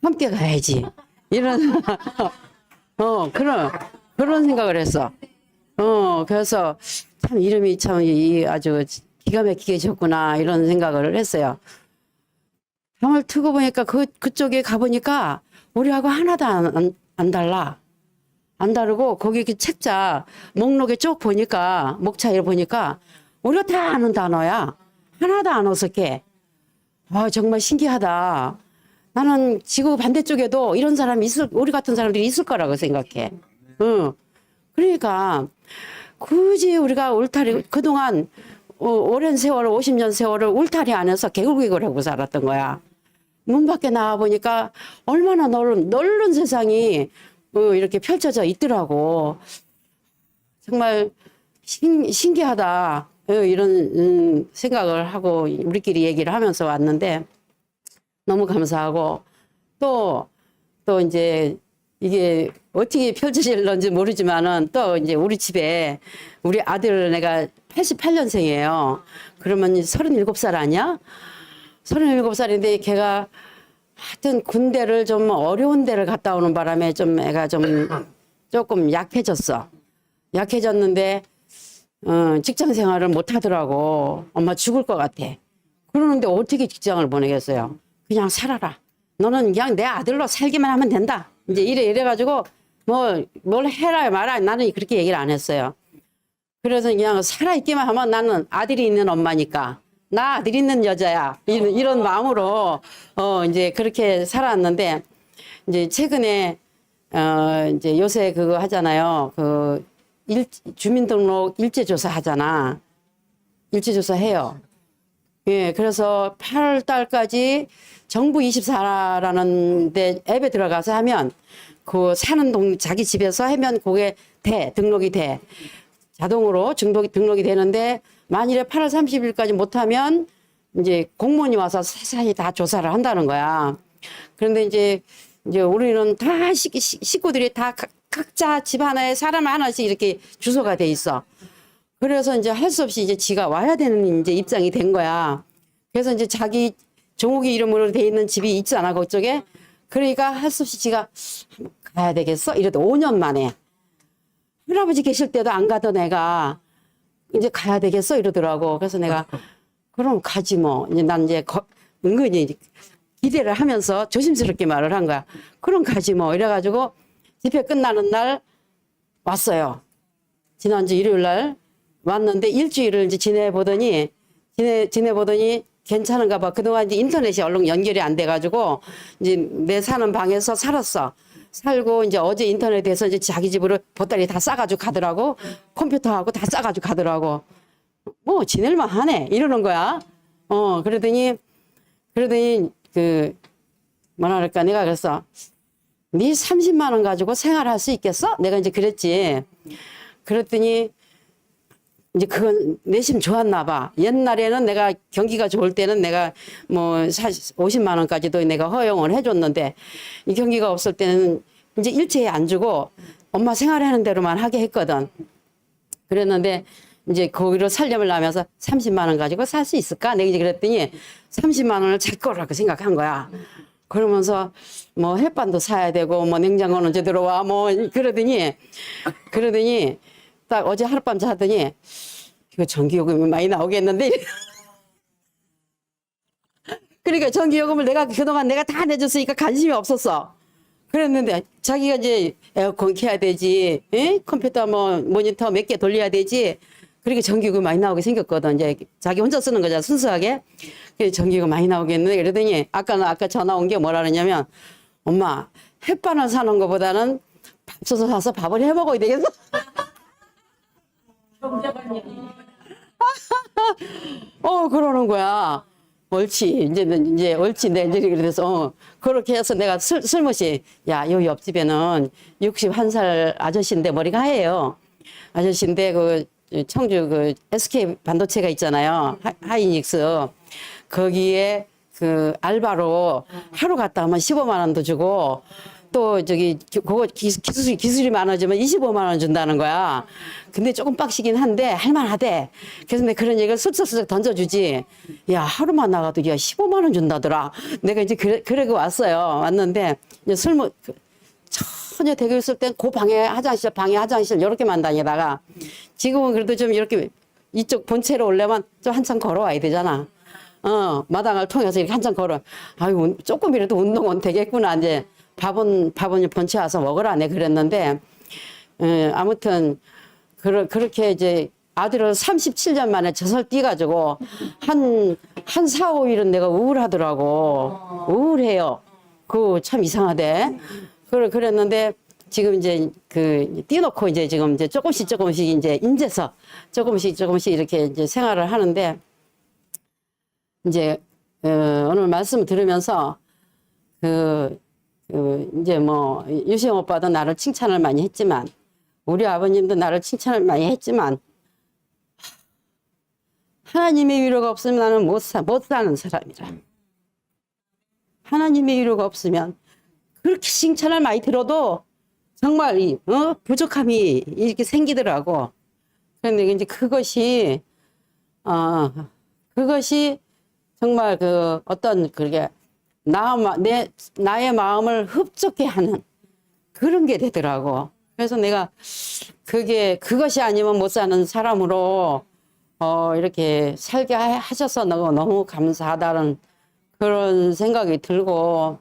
함께 가야지. 이런 그런 생각을 했어. 그래서 참 이름이 참 아주 기가 막히게 지었구나 이런 생각을 했어요. 담을 트고 보니까 그쪽에 가보니까 우리하고 하나도 안 달라. 안 다르고 거기 그 책자 목록에 쭉 보니까 목차에 보니까 우리가 다 아는 단어야. 하나도 안 어색해. 아, 정말 신기하다. 나는 지구 반대쪽에도 이런 사람이 우리 같은 사람들이 있을 거라고 생각해. 그러니까 굳이 우리가 울타리 그동안 오랜 세월 50년 세월을 울타리 안에서 개굴개굴 하고 살았던 거야. 문 밖에 나와 보니까 얼마나 넓은 세상이 이렇게 펼쳐져 있더라고. 정말 신기하다. 이런 생각을 하고 우리끼리 얘기를 하면서 왔는데 너무 감사하고 또 이제 이게 어떻게 펼쳐질런지 모르지만은 또 이제 우리 집에 우리 아들 내가 88년생이에요. 그러면 37살 아니야? 37살인데 걔가 하여튼 군대를 좀 어려운 데를 갔다 오는 바람에 좀 애가 조금 약해졌어. 약해졌는데 직장 생활을 못 하더라고. 엄마 죽을 것 같아. 그러는데 어떻게 직장을 보내겠어요? 그냥 살아라. 너는 그냥 내 아들로 살기만 하면 된다. 이제 이래가지고 뭘 해라 말아 나는 그렇게 얘기를 안 했어요. 그래서 그냥 살아있기만 하면 나는 아들이 있는 엄마니까 나 아들 있는 여자야 이런 마음으로 이제 그렇게 살았는데 이제 최근에 이제 요새 그거 하잖아요. 그 주민등록 일제조사 하잖아. 일제조사 해요. 예, 그래서 8월 달까지 정부 24라는 데 앱에 들어가서 하면 그 사는 자기 집에서 하면 그게 등록이 돼. 자동으로 등록이 되는데 만일에 8월 30일까지 못하면 이제 공무원이 와서 세세히 다 조사를 한다는 거야. 그런데 이제 우리는 다 식구들이 다 각자 집 하나에 사람 하나씩 이렇게 주소가 돼 있어. 그래서 이제 할 수 없이 이제 지가 와야 되는 이제 입장이 된 거야. 그래서 이제 자기 종욱이 이름으로 돼 있는 집이 있잖아, 그쪽에. 그러니까 할 수 없이 지가 가야 되겠어? 이래도 5년 만에. 할아버지 계실 때도 안 가던 애가 이제 가야 되겠어? 이러더라고. 그래서 내가 그럼 가지 뭐. 이제 난 이제 은근히 기대를 하면서 조심스럽게 말을 한 거야. 그럼 가지 뭐. 이래가지고 집회 끝나는 날 왔어요. 지난주 일요일 날 왔는데 일주일을 이제 지내보더니 괜찮은가 봐. 그동안 이제 인터넷이 얼른 연결이 안 돼가지고 이제 내 사는 방에서 살았어. 살고 이제 어제 인터넷에서 이제 자기 집으로 보따리 다 싸가지고 가더라고. 컴퓨터하고 다 싸가지고 가더라고. 뭐 지낼만 하네 이러는 거야. 그러더니 뭐라 그럴까 내가 그랬어. 네 30만 원 가지고 생활할 수 있겠어? 내가 이제 그랬지. 그랬더니 이제 그건 내심 좋았나 봐. 옛날에는 내가 경기가 좋을 때는 내가 뭐 50만 원까지도 내가 허용을 해줬는데 이 경기가 없을 때는 이제 일체에 안 주고 엄마 생활하는 대로만 하게 했거든. 그랬는데 이제 거기로 살림을 하면서 30만 원 가지고 살 수 있을까? 내가 이제 그랬더니 30만 원을 제 거라고 생각한 거야. 그러면서 뭐 햇반도 사야 되고 뭐 냉장고는 언제 들어와 뭐 그러더니 딱 어제 하룻밤 자더니 이거 전기요금이 많이 나오겠는데 그러니까 전기요금을 내가 그동안 내가 다 내줬으니까 관심이 없었어. 그랬는데 자기가 이제 에어컨 켜야 되지, 컴퓨터 뭐 모니터 몇 개 돌려야 되지. 그러니까 전기요금 많이 나오게 생겼거든. 이제 자기 혼자 쓰는 거잖아, 순수하게. 그래서 전기요금 많이 나오겠는데 그러더니 아까 전화 온 게 뭐라 그러냐면 엄마 햇반을 사는 것보다는 밥솥을 사서 밥을 해 먹어야 되겠어. 그러는 거야. 옳지. 이제 옳지. 내 이제 그래서 그렇게 해서 내가 슬며시 야, 요 옆집에는 61살 아저씨인데 머리가 하얘요. 아저씨인데 그 청주 그 SK 반도체가 있잖아요. 하이닉스. 거기에 그 알바로 하루 갔다 오면 15만 원도 주고 또 저기 그거 기술이 많아지면 25만 원 준다는 거야. 근데 조금 빡시긴 한데 할만하대. 그래서 내가 그런 얘기를 슬쩍슬쩍 던져주지. 야, 하루만 나가도 야 15만 원 준다더라. 내가 이제 그러고 왔어요. 왔는데 이제 전혀 대교 있을 땐 그 방에 화장실 이렇게만 다니다가 지금은 그래도 좀 이렇게 이쪽 본체로 오려면 좀 한참 걸어와야 되잖아. 마당을 통해서 이렇게 한참 걸어. 아유, 조금이라도 운동은 되겠구나. 이제 밥은 본체 와서 먹으라. 내 그랬는데, 아무튼, 그렇게 이제 아들을 37년 만에 젖을 띄가지고 한 4, 5일은 내가 우울하더라고. 우울해요. 그거 참 이상하대. 그랬는데, 지금 이제 띄놓고 이제 지금 이제 조금씩 이제 인제서 조금씩 이렇게 이제 생활을 하는데, 이제, 오늘 말씀을 들으면서, 이제 뭐, 유시영 오빠도 나를 칭찬을 많이 했지만, 우리 아버님도 나를 칭찬을 많이 했지만, 하나님의 위로가 없으면 나는 못 사는 사람이라. 하나님의 위로가 없으면, 그렇게 칭찬을 많이 들어도, 정말, 부족함이 이렇게 생기더라고. 그런데 이제 그것이 정말 어떤 그게 나의 마음을 흡족해 하는 그런 게 되더라고. 그래서 내가 그것이 아니면 못 사는 사람으로 이렇게 살게 하셔서 너무 감사하다는 그런 생각이 들고,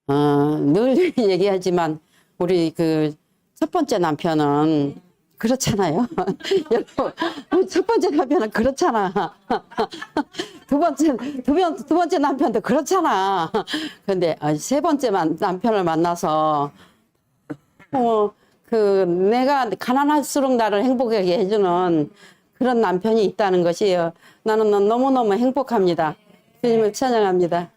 늘 얘기하지만 우리 첫 번째 남편은 그렇잖아요. 여러분, 첫 번째 남편은 그렇잖아. 두 번째 남편도 그렇잖아. 근데 세 번째 남편을 만나서 내가 가난할수록 나를 행복하게 해주는 그런 남편이 있다는 것이 나는 너무너무 행복합니다. 주님을 찬양합니다.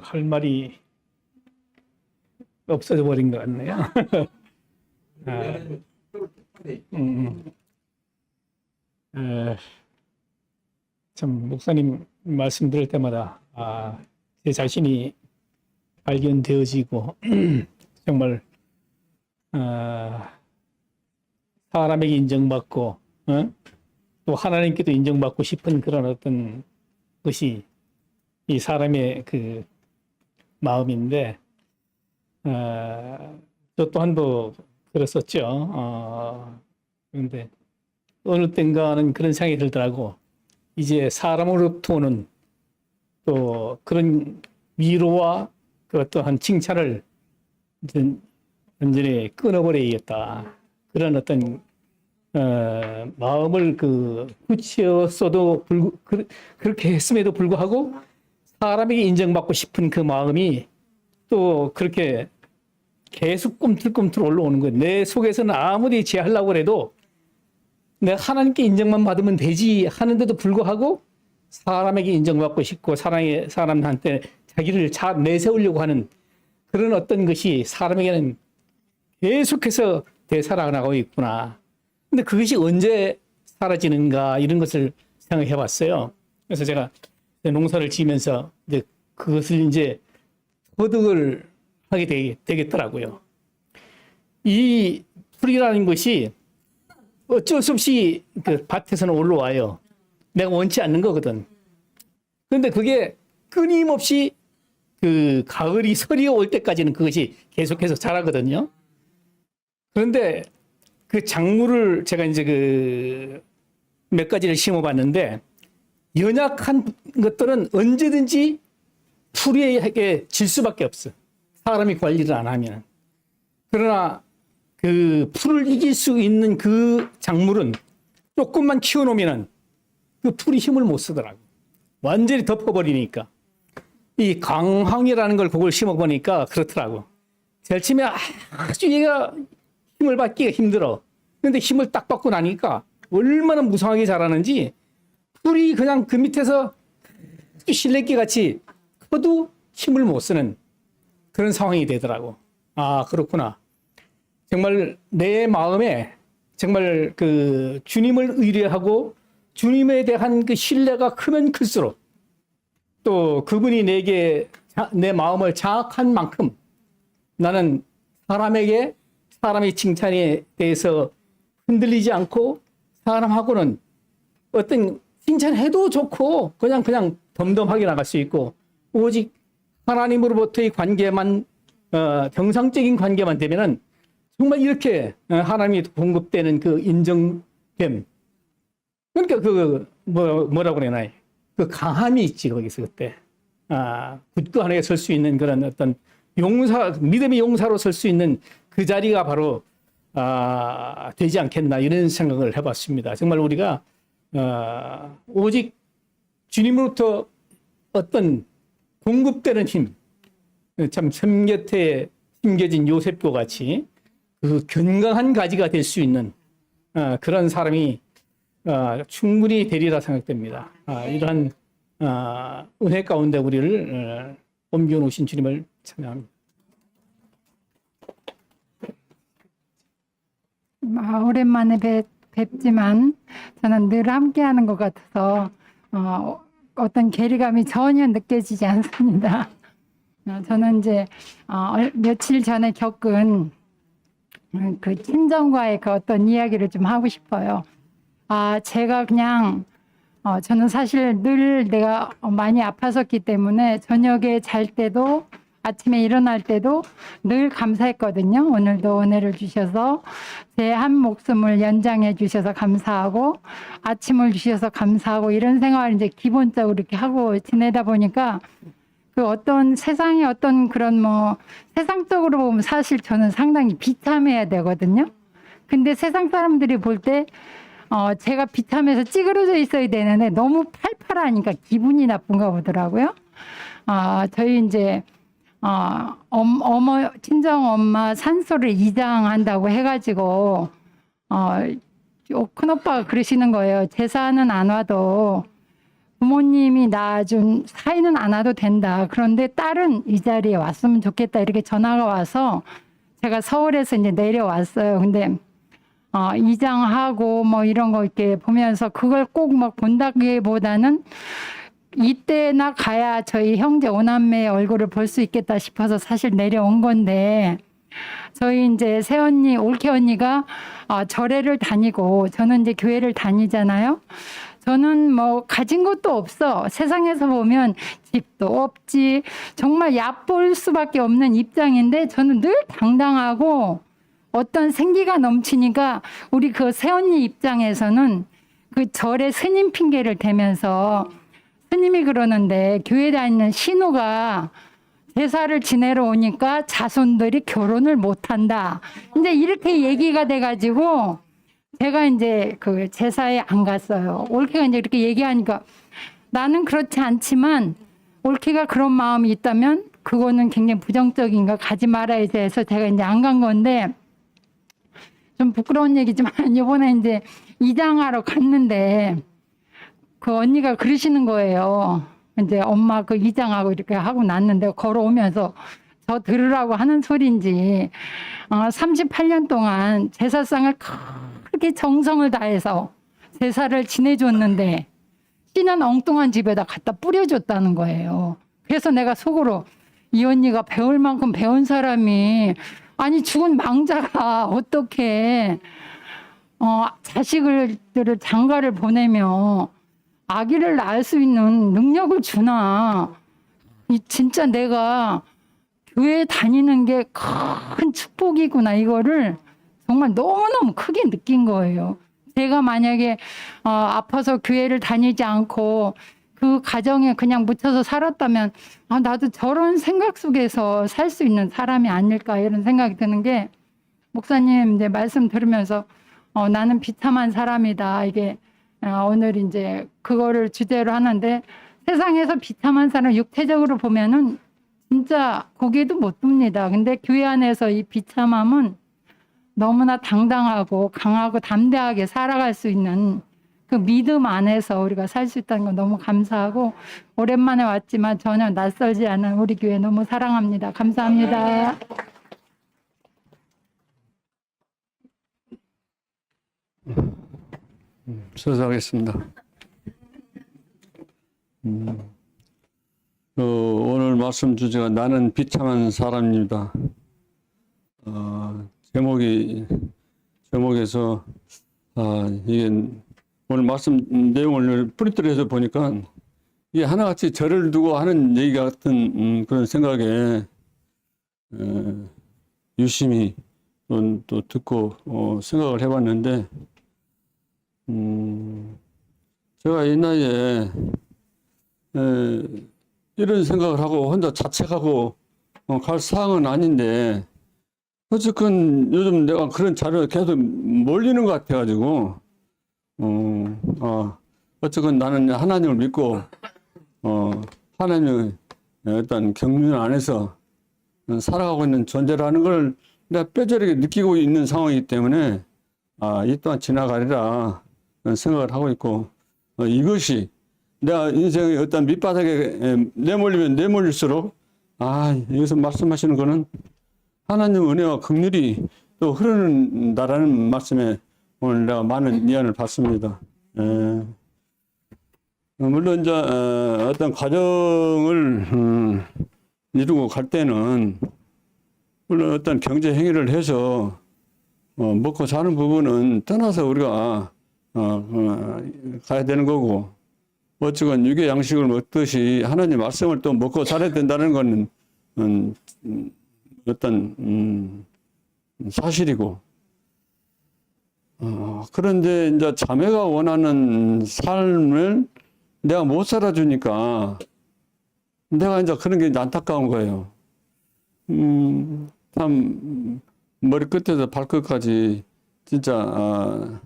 할 말이 없어져 버린 것 같네요. 참 목사님 말씀 들을 때마다 제 자신이 발견되어지고 정말 사람에게 인정받고 또 하나님께도 인정받고 싶은 그런 어떤 것이 이 사람의 마음인데, 저 또한도 그랬었죠. 그런데 어느 땐가는 그런 생각이 들더라고. 이제 사람으로부터 오는 또 그런 위로와 그 어떠한 칭찬을 완전히 끊어버려야겠다. 그런 어떤 마음을 굳혔어도 그렇게 했음에도 불구하고 사람에게 인정받고 싶은 그 마음이 또 그렇게 계속 꿈틀꿈틀 올라오는 거예요. 내 속에서는 아무리 제하려고 해도 내가 하나님께 인정만 받으면 되지 하는데도 불구하고 사람에게 인정받고 싶고 사람한테 자기를 내세우려고 하는 그런 어떤 것이 사람에게는 계속해서 되살아나고 있구나. 근데 그것이 언제 사라지는가 이런 것을 생각해 봤어요. 그래서 제가 농사를 지으면서 이제 그것을 이제 소득을 하게 되겠더라고요. 이 풀이라는 것이 어쩔 수 없이 그 밭에서는 올라와요. 내가 원치 않는 거거든. 그런데 그게 끊임없이 그 가을이 서리가 올 때까지는 그것이 계속해서 자라거든요. 그런데 그 작물을 제가 이제 그 몇 가지를 심어봤는데 연약한 것들은 언제든지 풀이에게 질 수밖에 없어. 사람이 관리를 안 하면. 그러나 그 풀을 이길 수 있는 그 작물은 조금만 키워놓으면 그 풀이 힘을 못 쓰더라고. 완전히 덮어버리니까. 이 강황이라는 걸 그걸 심어보니까 그렇더라고. 제일 처음에 아주 얘가 힘을 받기가 힘들어. 근데 힘을 딱 받고 나니까 얼마나 무성하게 자라는지 풀이 그냥 그 밑에서 실내기 같이 커도 힘을 못 쓰는 그런 상황이 되더라고. 아, 그렇구나. 정말 내 마음에 정말 그 주님을 의뢰하고 주님에 대한 그 신뢰가 크면 클수록 또 그분이 내게 내 마음을 장악한 만큼 나는 사람의 칭찬에 대해서 흔들리지 않고 사람하고는 어떤 칭찬해도 좋고 그냥 덤덤하게 나갈 수 있고 오직 하나님으로부터의 관계만 정상적인 관계만 되면은 정말 이렇게 하나님이 공급되는 그 인정됨 그러니까 그 뭐라고 그러나 그 강함이 있지 거기서 그때 굳건하게 설 수 있는 그런 어떤 믿음의 용사로 설 수 있는 그 자리가 바로 되지 않겠나 이런 생각을 해봤습니다. 정말 우리가 오직 주님으로부터 어떤 공급되는 힘, 참 섬 곁에 심겨진 요셉과 같이 그 견강한 가지가 될 수 있는 그런 사람이 충분히 되리라 생각됩니다. 이러한 은혜 가운데 우리를 옮겨 놓으신 주님을 찬양합니다. 오랜만에 뵙지만 저는 늘 함께하는 것 같아서 어떤 괴리감이 전혀 느껴지지 않습니다. 저는 이제 며칠 전에 겪은 그 친정과의 그 어떤 이야기를 좀 하고 싶어요. 제가 그냥 저는 사실 늘 내가 많이 아팠었기 때문에 저녁에 잘 때도 아침에 일어날 때도 늘 감사했거든요. 오늘도 은혜를 주셔서 제 한 목숨을 연장해 주셔서 감사하고 아침을 주셔서 감사하고 이런 생활을 이제 기본적으로 이렇게 하고 지내다 보니까 그 어떤 세상의 어떤 그런 세상적으로 보면 사실 저는 상당히 비참해야 되거든요. 근데 세상 사람들이 볼 때 제가 비참해서 찌그러져 있어야 되는데 너무 팔팔하니까 기분이 나쁜가 보더라고요. 저희 이제 친정 엄마 산소를 이장한다고 해가지고 큰 오빠가 그러시는 거예요. 제사는 안 와도 부모님이 낳아준 사이는 안 와도 된다. 그런데 딸은 이 자리에 왔으면 좋겠다. 이렇게 전화가 와서 제가 서울에서 이제 내려왔어요. 근데 이장하고 이런 거 이렇게 보면서 그걸 꼭 본다기보다는 이때나 가야 저희 형제 오남매의 얼굴을 볼 수 있겠다 싶어서 사실 내려온 건데 저희 이제 새언니, 올케 언니가 절에를 다니고 저는 이제 교회를 다니잖아요. 저는 가진 것도 없어. 세상에서 보면 집도 없지. 정말 얕볼 수밖에 없는 입장인데 저는 늘 당당하고 어떤 생기가 넘치니까 우리 그 새언니 입장에서는 그 절에 스님 핑계를 대면서 스님이 그러는데 교회 다니는 신우가 제사를 지내러 오니까 자손들이 결혼을 못한다. 이제 이렇게 얘기가 돼가지고 제가 이제 그 제사에 안 갔어요. 올케가 이제 이렇게 얘기하니까 나는 그렇지 않지만 올케가 그런 마음이 있다면 그거는 굉장히 부정적인가 가지 말아야지 해서 제가 이제 안 간 건데 좀 부끄러운 얘기지만 이번에 이제 이장하러 갔는데 그 언니가 그러시는 거예요. 이제 엄마 그 이장하고 이렇게 하고 났는데 걸어오면서 저 들으라고 하는 소리인지 38년 동안 제사상을 그렇게 정성을 다해서 제사를 지내줬는데 씨는 엉뚱한 집에다 갖다 뿌려줬다는 거예요. 그래서 내가 속으로 이 언니가 배울 만큼 배운 사람이 아니 죽은 망자가 어떻게 자식들을 장가를 보내며 아기를 낳을 수 있는 능력을 주나. 진짜 내가 교회 다니는 게 큰 축복이구나. 이거를 정말 너무너무 크게 느낀 거예요. 제가 만약에 아파서 교회를 다니지 않고 그 가정에 그냥 묻혀서 살았다면 나도 저런 생각 속에서 살 수 있는 사람이 아닐까 이런 생각이 드는 게 목사님 이제 말씀 들으면서 나는 비참한 사람이다. 이게 오늘 이제 그거를 주제로 하는데 세상에서 비참한 사람 육체적으로 보면은 진짜 고개도 못 듭니다. 근데 교회 안에서 이 비참함은 너무나 당당하고 강하고 담대하게 살아갈 수 있는 그 믿음 안에서 우리가 살 수 있다는 건 너무 감사하고 오랜만에 왔지만 전혀 낯설지 않은 우리 교회 너무 사랑합니다. 감사합니다. 수고하겠습니다. 오늘 말씀 주제가 나는 비참한 사람입니다. 제목에서 이게 오늘 말씀 내용을 프린트를 해서 보니까 이게 하나같이 저를 두고 하는 얘기 같은 그런 생각에 유심히 또 듣고 생각을 해봤는데 제가 이 나이에 이런 생각을 하고 혼자 자책하고 갈 사항은 아닌데 어쨌건 요즘 내가 그런 자료에 계속 몰리는 것 같아가지고 어쨌건 나는 하나님을 믿고 하나님의 어떤 경륜 안에서 살아가고 있는 존재라는 걸 내가 뼈저리게 느끼고 있는 상황이기 때문에 이 또한 지나가리라 생각을 하고 있고 이것이 내가 인생의 어떤 밑바닥에 내몰리면 내몰릴수록 여기서 말씀하시는 거는 하나님 은혜와 긍휼이 또 흐르는다라는 말씀에 오늘 내가 많은 위안을 받습니다. 물론 이제 어떤 과정을 이루고 갈 때는 물론 어떤 경제 행위를 해서 먹고 사는 부분은 떠나서 우리가 가야 되는 거고 어쨌건 유교 양식을 먹듯이 하나님 말씀을 또 먹고 살아야 된다는 것은 어떤 사실이고 그런데 이제 자매가 원하는 삶을 내가 못 살아주니까 내가 이제 그런 게 안타까운 거예요. 참 머리끝에서 발끝까지 진짜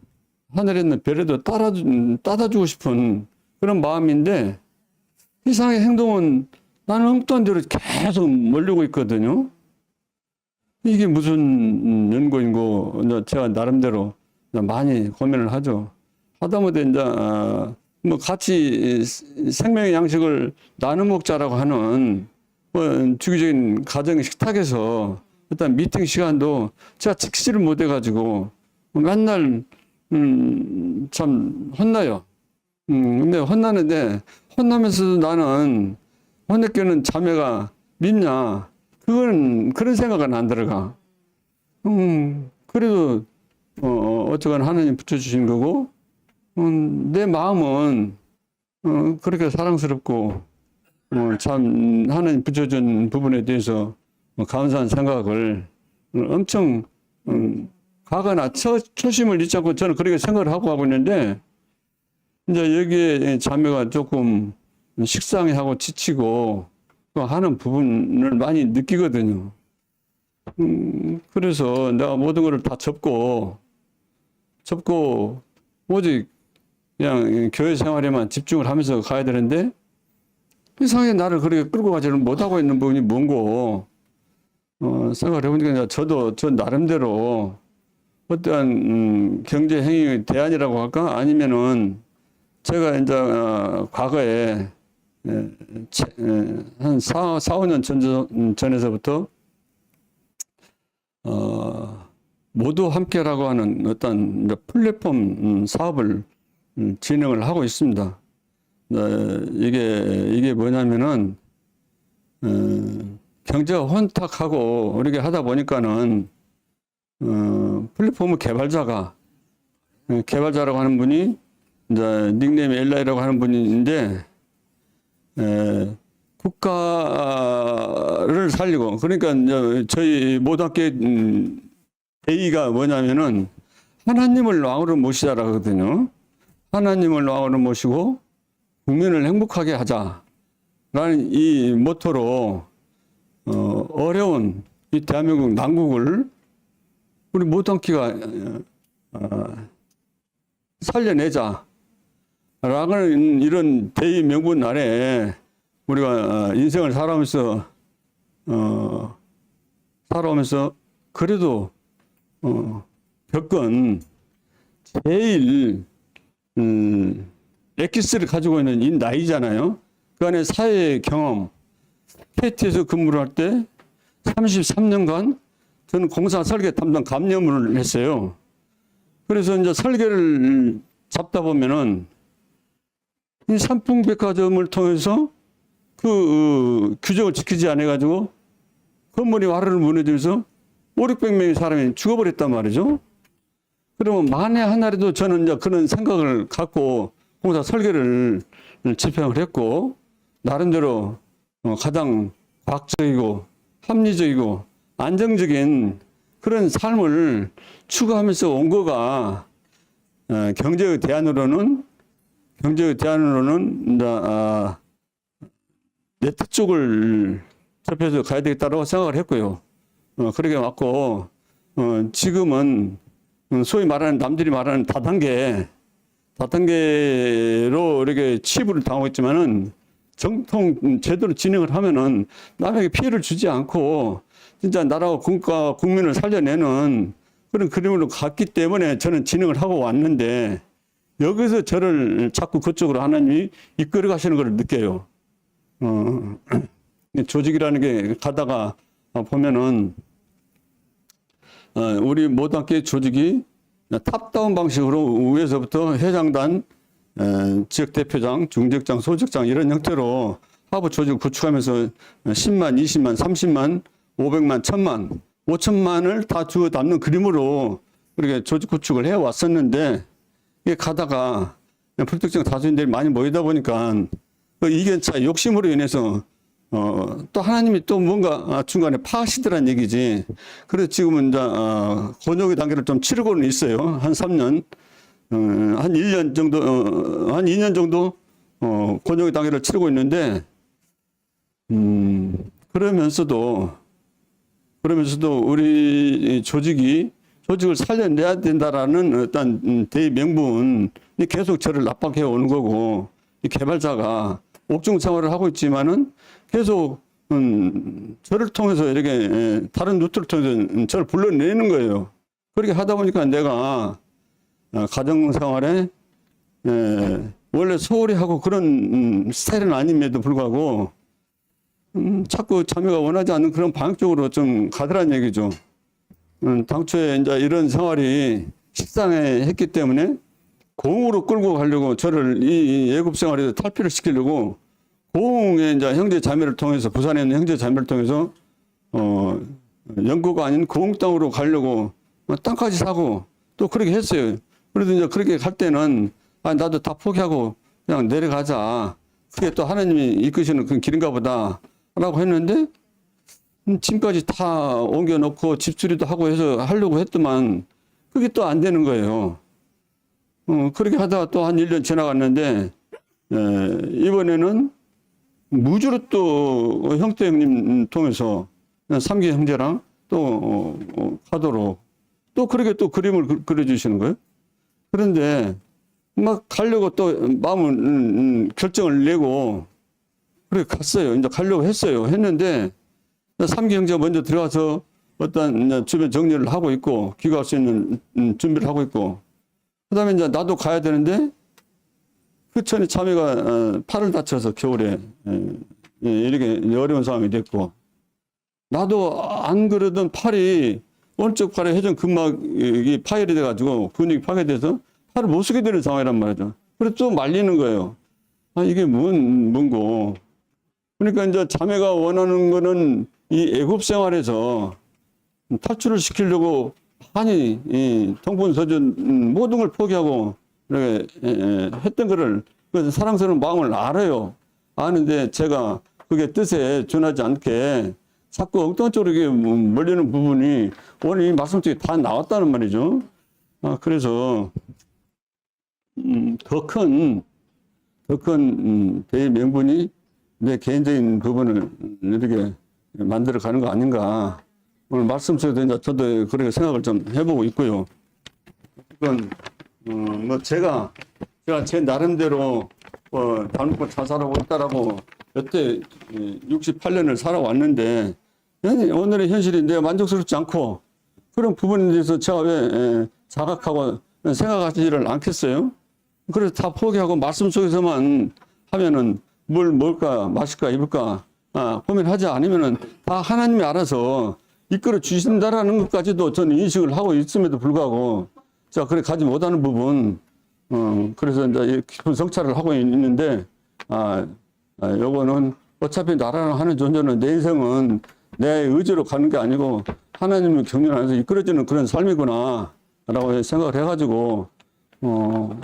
하늘에 있는 별에도 따다주고 싶은 그런 마음인데 이상의 행동은 나는 엉뚱한 대로 계속 몰리고 있거든요. 이게 무슨 연고인고 이제 제가 나름대로 많이 고민을 하죠. 하다못해 이제 뭐 같이 생명의 양식을 나눠 먹자라고 하는 주기적인 가정 식탁에서 일단 미팅 시간도 제가 지키지를 못해가지고 맨날 참 혼나요. 근데 혼나는데 혼나면서도 나는 혼내끼는 자매가 믿냐? 그건 그런 생각은 안 들어가. 그래도 어쨌건 하나님 붙여주신 거고 내 마음은 그렇게 사랑스럽고 참 하나님 붙여준 부분에 대해서 감사한 생각을 엄청 가거나 초심을 잃지 않고 저는 그렇게 생각을 하고 있는데 이제 여기에 자매가 조금 식상해하고 지치고 또 하는 부분을 많이 느끼거든요. 그래서 내가 모든 것을 다 접고 오직 그냥 교회 생활에만 집중을 하면서 가야 되는데 이상하게 나를 그렇게 끌고 가지는 못하고 있는 부분이 뭔고 생각을 해보니까 저 나름대로 어떠한 경제 행위의 대안이라고 할까 아니면은 제가 이제 과거에 한 4, 5년 전에서부터 모두 함께라고 하는 어떤 플랫폼 사업을 진행을 하고 있습니다. 이게 뭐냐면은 경제가 혼탁하고 이렇게 하다 보니까는 플랫폼 개발자라고 하는 분이 이제 닉네임이 엘라이라고 하는 분인데 국가를 살리고 그러니까 이제 저희 모닥계 대의가 뭐냐면은 하나님을 왕으로 모시자라고 하거든요. 하나님을 왕으로 모시고 국민을 행복하게 하자라는 이 모토로 어려운 이 대한민국 난국을 우리 모닥계가 살려내자. 라는 이런 대의 명분 아래 우리가 인생을 살아오면서 그래도 겪은 제일 엑기스를 가지고 있는 이 나이잖아요. 그 안에 사회 경험, KT에서 근무를 할 때 33년간 저는 공사 설계 담당 감염을 했어요. 그래서 이제 설계를 잡다 보면은 이 삼풍백화점을 통해서 그 규정을 지키지 않아 가지고 건물이 와르르 무너지면서 500~600명의 사람이 죽어버렸단 말이죠. 그러면 만에 하나라도 저는 이제 그런 생각을 갖고 공사 설계를 집행을 했고 나름대로 가장 과학적이고 합리적이고 안정적인 그런 삶을 추구하면서 온 거가 경제의 대안으로는 네트 쪽을 접해서 가야 되겠다고 생각을 했고요. 그렇게 왔고 지금은 소위 말하는 남들이 말하는 다단계로 이렇게 치부를 당하고 있지만은 정통 제대로 진행을 하면은 남에게 피해를 주지 않고 진짜 나라와 국민을 살려내는 그런 그림으로 갔기 때문에 저는 진행을 하고 왔는데 여기서 저를 자꾸 그쪽으로 하나님이 이끌어 가시는 걸 느껴요. 조직이라는 게 가다가 보면은 우리 모닥계 조직이 탑다운 방식으로 위에서부터 회장단, 지역대표장, 중직장, 소직장 이런 형태로 하부 조직을 구축하면서 10만, 20만, 30만, 500만, 1000만, 5천만을 다 주어 담는 그림으로 이렇게 조직 구축을 해왔었는데 이게 가다가 불특정 다수인들이 많이 모이다 보니까 이견차 욕심으로 인해서 또 하나님이 또 뭔가 중간에 파하시더란 얘기지. 그래서 지금은 이제 권역의 단계를 좀 치르고는 있어요. 한 3년, 한 1년 정도, 한 2년 정도 권역의 단계를 치르고 있는데 그러면서도 우리 조직을 살려내야 된다라는 어떤 대의 명분이 계속 저를 압박해 오는 거고 이 개발자가 옥중 생활을 하고 있지만은 계속 저를 통해서 이렇게 다른 루트를 통해서 저를 불러내는 거예요. 그렇게 하다 보니까 내가 가정생활에 원래 소홀히 하고 그런 스타일은 아님에도 불구하고 자꾸 자매가 원하지 않는 그런 방향 쪽으로 좀 가더란 얘기죠. 당초에 이제 이런 생활이 식상했기 때문에 고흥으로 끌고 가려고 저를 이 예급 생활에서 탈피를 시키려고 고흥의 이제 형제 자매를 통해서 부산에 있는 형제 자매를 통해서 영구가 아닌 고흥 땅으로 가려고 땅까지 사고 또 그렇게 했어요. 그래도 이제 그렇게 갈 때는 나도 다 포기하고 그냥 내려가자. 그게 또 하나님이 이끄시는 그런 길인가 보다라고 했는데 짐까지 다 옮겨놓고 집수리도 하고 해서 하려고 했더만 그게 또 안 되는 거예요. 그렇게 하다가 또 한 1년 지나갔는데 이번에는 무주로 또 형태 형님 통해서 삼기 형제랑 또 가도록 또 그렇게 또 그림을 그려주시는 거예요. 그런데 막 가려고 또 마음을 결정을 내고 그래 갔어요. 이제 가려고 했는데 삼기 형제가 먼저 들어가서 어떤 주변 정리를 하고 있고 귀가할 수 있는 준비를 하고 있고 그다음에 이제 나도 가야 되는데 그 전에 자매가 팔을 다쳐서 겨울에 이렇게 어려운 상황이 됐고 나도 안 그러던 팔이 오른쪽 팔에 회전 근막이 파열이 돼가지고 근육이 파괴돼서 팔을 못 쓰게 되는 상황이란 말이죠. 그래서 또 말리는 거예요. 이게 뭔고. 그러니까 이제 자매가 원하는 거는 이 애굽 생활에서 탈출을 시키려고 많이 이 통분서준 모든 걸 포기하고 이렇게 했던 거를 그 사랑스러운 마음을 알아요. 아는데 제가 그게 뜻에 준하지 않게 자꾸 엉뚱한쪽으로 이렇게 몰리는 부분이 오늘 이 말씀 중에 다 나왔다는 말이죠. 그래서 더 큰 대명분이 내 개인적인 부분을 이렇게 만들어 가는 거 아닌가. 오늘 말씀 속에서 이제 저도 그렇게 생각을 좀 해보고 있고요. 그건 뭐 제가 제 나름대로 잘 먹고 잘 살아오고 있다라고 여태 68년을 살아왔는데 오늘의 현실이 내가 만족스럽지 않고 그런 부분에 대해서 제가 왜 자각하고 생각하지를 않겠어요? 그래서 다 포기하고 말씀 속에서만 하면은 뭘 먹을까 마실까 입을까 고민하지 않으면은 다 하나님이 알아서 이끌어 주신다라는 것까지도 저는 인식을 하고 있음에도 불구하고 자 그래 가지 못하는 부분 그래서 이제 깊은 성찰을 하고 있는데 요거는 어차피 나라를 하는 존재는 내 인생은 내 의지로 가는 게 아니고 하나님의 경륜 안에서 이끌어지는 그런 삶이구나 라고 생각을 해가지고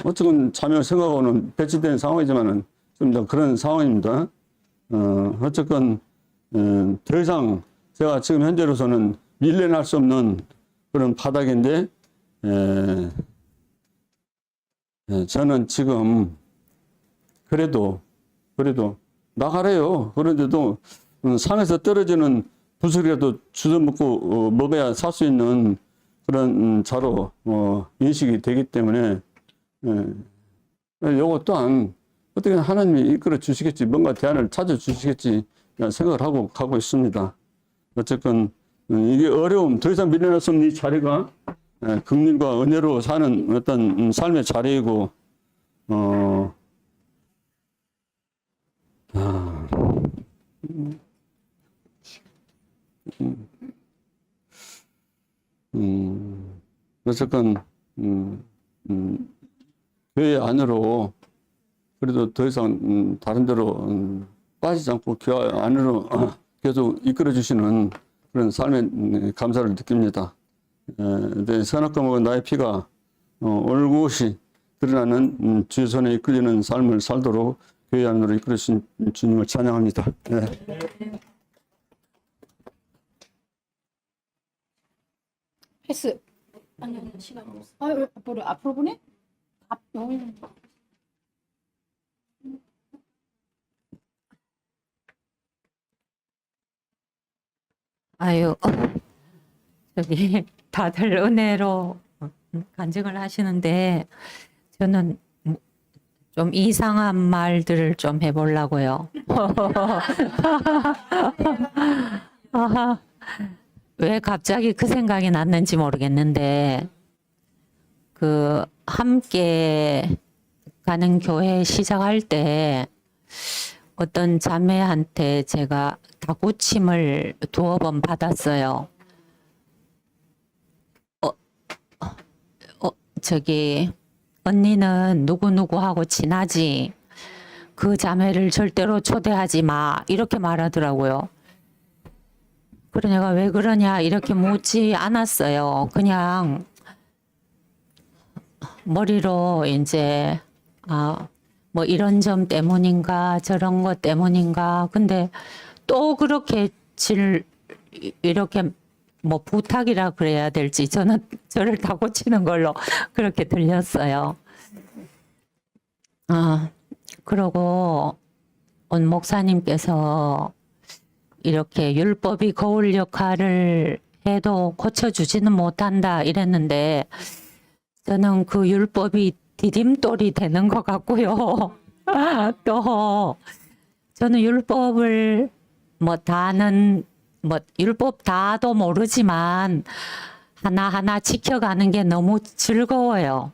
어쨌든 자며 생각하고는 배치된 상황이지만은 좀 그런 상황입니다. 어쨌건 더 이상 제가 지금 현재로서는 밀려날 수 없는 그런 바닥인데 저는 지금 그래도 나가래요. 그런데도 산에서 떨어지는 부스라도 주워먹고 먹어야 살 수 있는 그런 자로 인식이 되기 때문에 요거 또한 어떻게 하나님이 이끌어 주시겠지 뭔가 대안을 찾아 주시겠지 생각을 하고 가고 있습니다. 어쨌건 이게 어려움 더 이상 밀려날 수 없는 이 자리가 긍휼과 은혜로 사는 어떤 삶의 자리이고 어쨌건 교회 안으로 그래도 더 이상 다른 데로 빠지지 않고 교회 안으로 계속 이끌어 주시는 그런 삶의 감사를 느낍니다. 선악과 먹은 나의 피가 올곧이 드러나는 주의 손에 이끌리는 삶을 살도록 교회 안으로 이끌어 주신 주님을 찬양합니다. 네. 패스. 아니 시간 없어. 앞으로 보내? 여기는. 아유, 저기 다들 은혜로 간증을 하시는데 저는 좀 이상한 말들을 좀 해보려고요. 왜 갑자기 그 생각이 났는지 모르겠는데 그 함께 가는 교회 시작할 때 어떤 자매한테 제가 다구침을 2번 받았어요. 저기 언니는 누구누구하고 친하지 그 자매를 절대로 초대하지 마 이렇게 말하더라고요. 그래 내가 왜 그러냐 이렇게 묻지 않았어요. 그냥 머리로 이제 뭐 이런 점 때문인가 저런 것 때문인가 근데 또 그렇게 이렇게 뭐 부탁이라 그래야 될지 저는 저를 다 고치는 걸로 그렇게 들렸어요. 그러고 온 목사님께서 이렇게 율법이 거울 역할을 해도 고쳐주지는 못한다 이랬는데 저는 그 율법이 디딤돌이 되는 것 같고요. 또 저는 율법을 율법 다도 모르지만 하나하나 지켜가는 게 너무 즐거워요.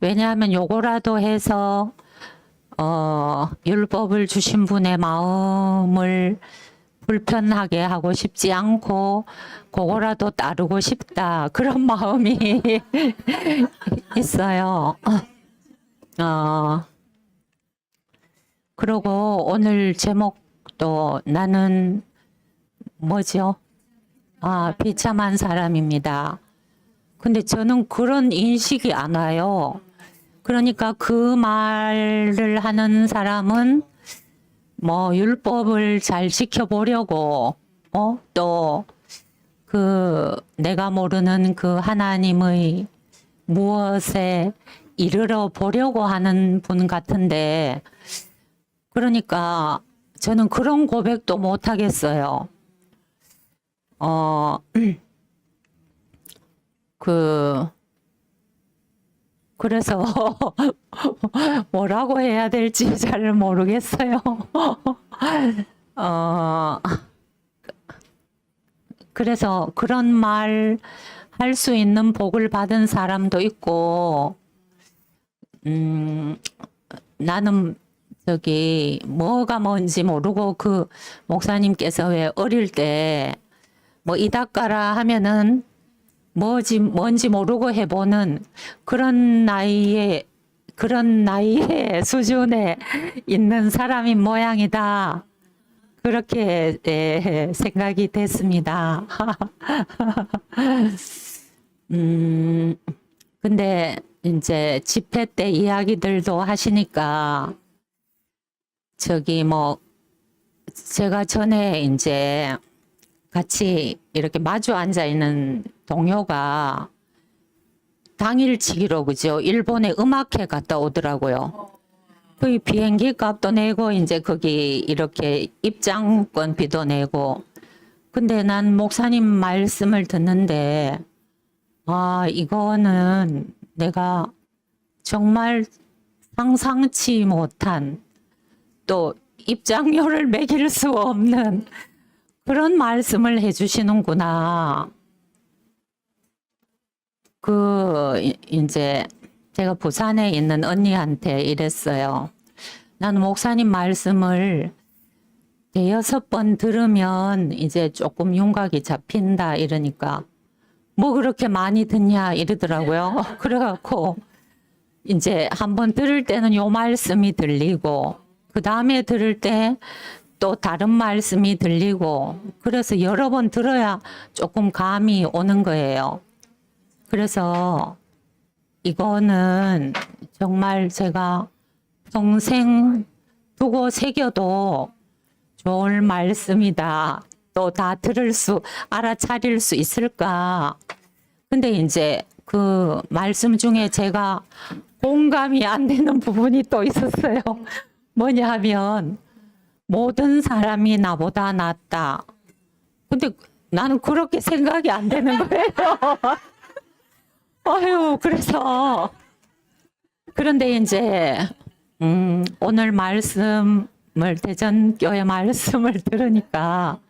왜냐하면 요거라도 해서 율법을 주신 분의 마음을 불편하게 하고 싶지 않고 그거라도 따르고 싶다 그런 마음이 있어요. 그리고 오늘 제목도 나는 뭐죠? 비참한 사람입니다. 근데 저는 그런 인식이 안 와요. 그러니까 그 말을 하는 사람은 뭐 율법을 잘 지켜보려고 또 그 내가 모르는 그 하나님의 무엇에 이르러 보려고 하는 분 같은데, 그러니까 저는 그런 고백도 못 하겠어요. 그래서 뭐라고 해야 될지 잘 모르겠어요. 그래서 그런 말 할 수 있는 복을 받은 사람도 있고, 나는 뭐가 뭔지 모르고 그 목사님께서 왜 어릴 때 뭐 이 닦아라 하면은 뭔지 모르고 해보는 그런 나이에 수준에 있는 사람인 모양이다. 그렇게 생각이 됐습니다. 근데 이제 집회 때 이야기들도 하시니까 제가 전에 이제 같이 이렇게 마주 앉아 있는 동료가 당일치기로 그죠? 일본에 음악회 갔다 오더라고요. 그 비행기 값도 내고 이제 거기 이렇게 입장권비도 내고. 근데 난 목사님 말씀을 듣는데 이거는 내가 정말 상상치 못한, 또 입장료를 매길 수 없는 그런 말씀을 해주시는구나. 이제 제가 부산에 있는 언니한테 이랬어요. 나는 목사님 말씀을 대여섯 번 들으면 이제 조금 윤곽이 잡힌다 이러니까 뭐 그렇게 많이 듣냐 이러더라고요. 그래갖고 이제 한번 들을 때는 요 말씀이 들리고 그 다음에 들을 때 또 다른 말씀이 들리고, 그래서 여러 번 들어야 조금 감이 오는 거예요. 그래서 이거는 정말 제가 평생 두고 새겨도 좋을 말씀이다. 또 다 알아차릴 수 있을까. 근데 이제 그 말씀 중에 제가 공감이 안 되는 부분이 또 있었어요. 뭐냐 하면 모든 사람이 나보다 낫다. 근데 나는 그렇게 생각이 안 되는 거예요. 그런데 이제 오늘 대전교회 말씀을 들으니까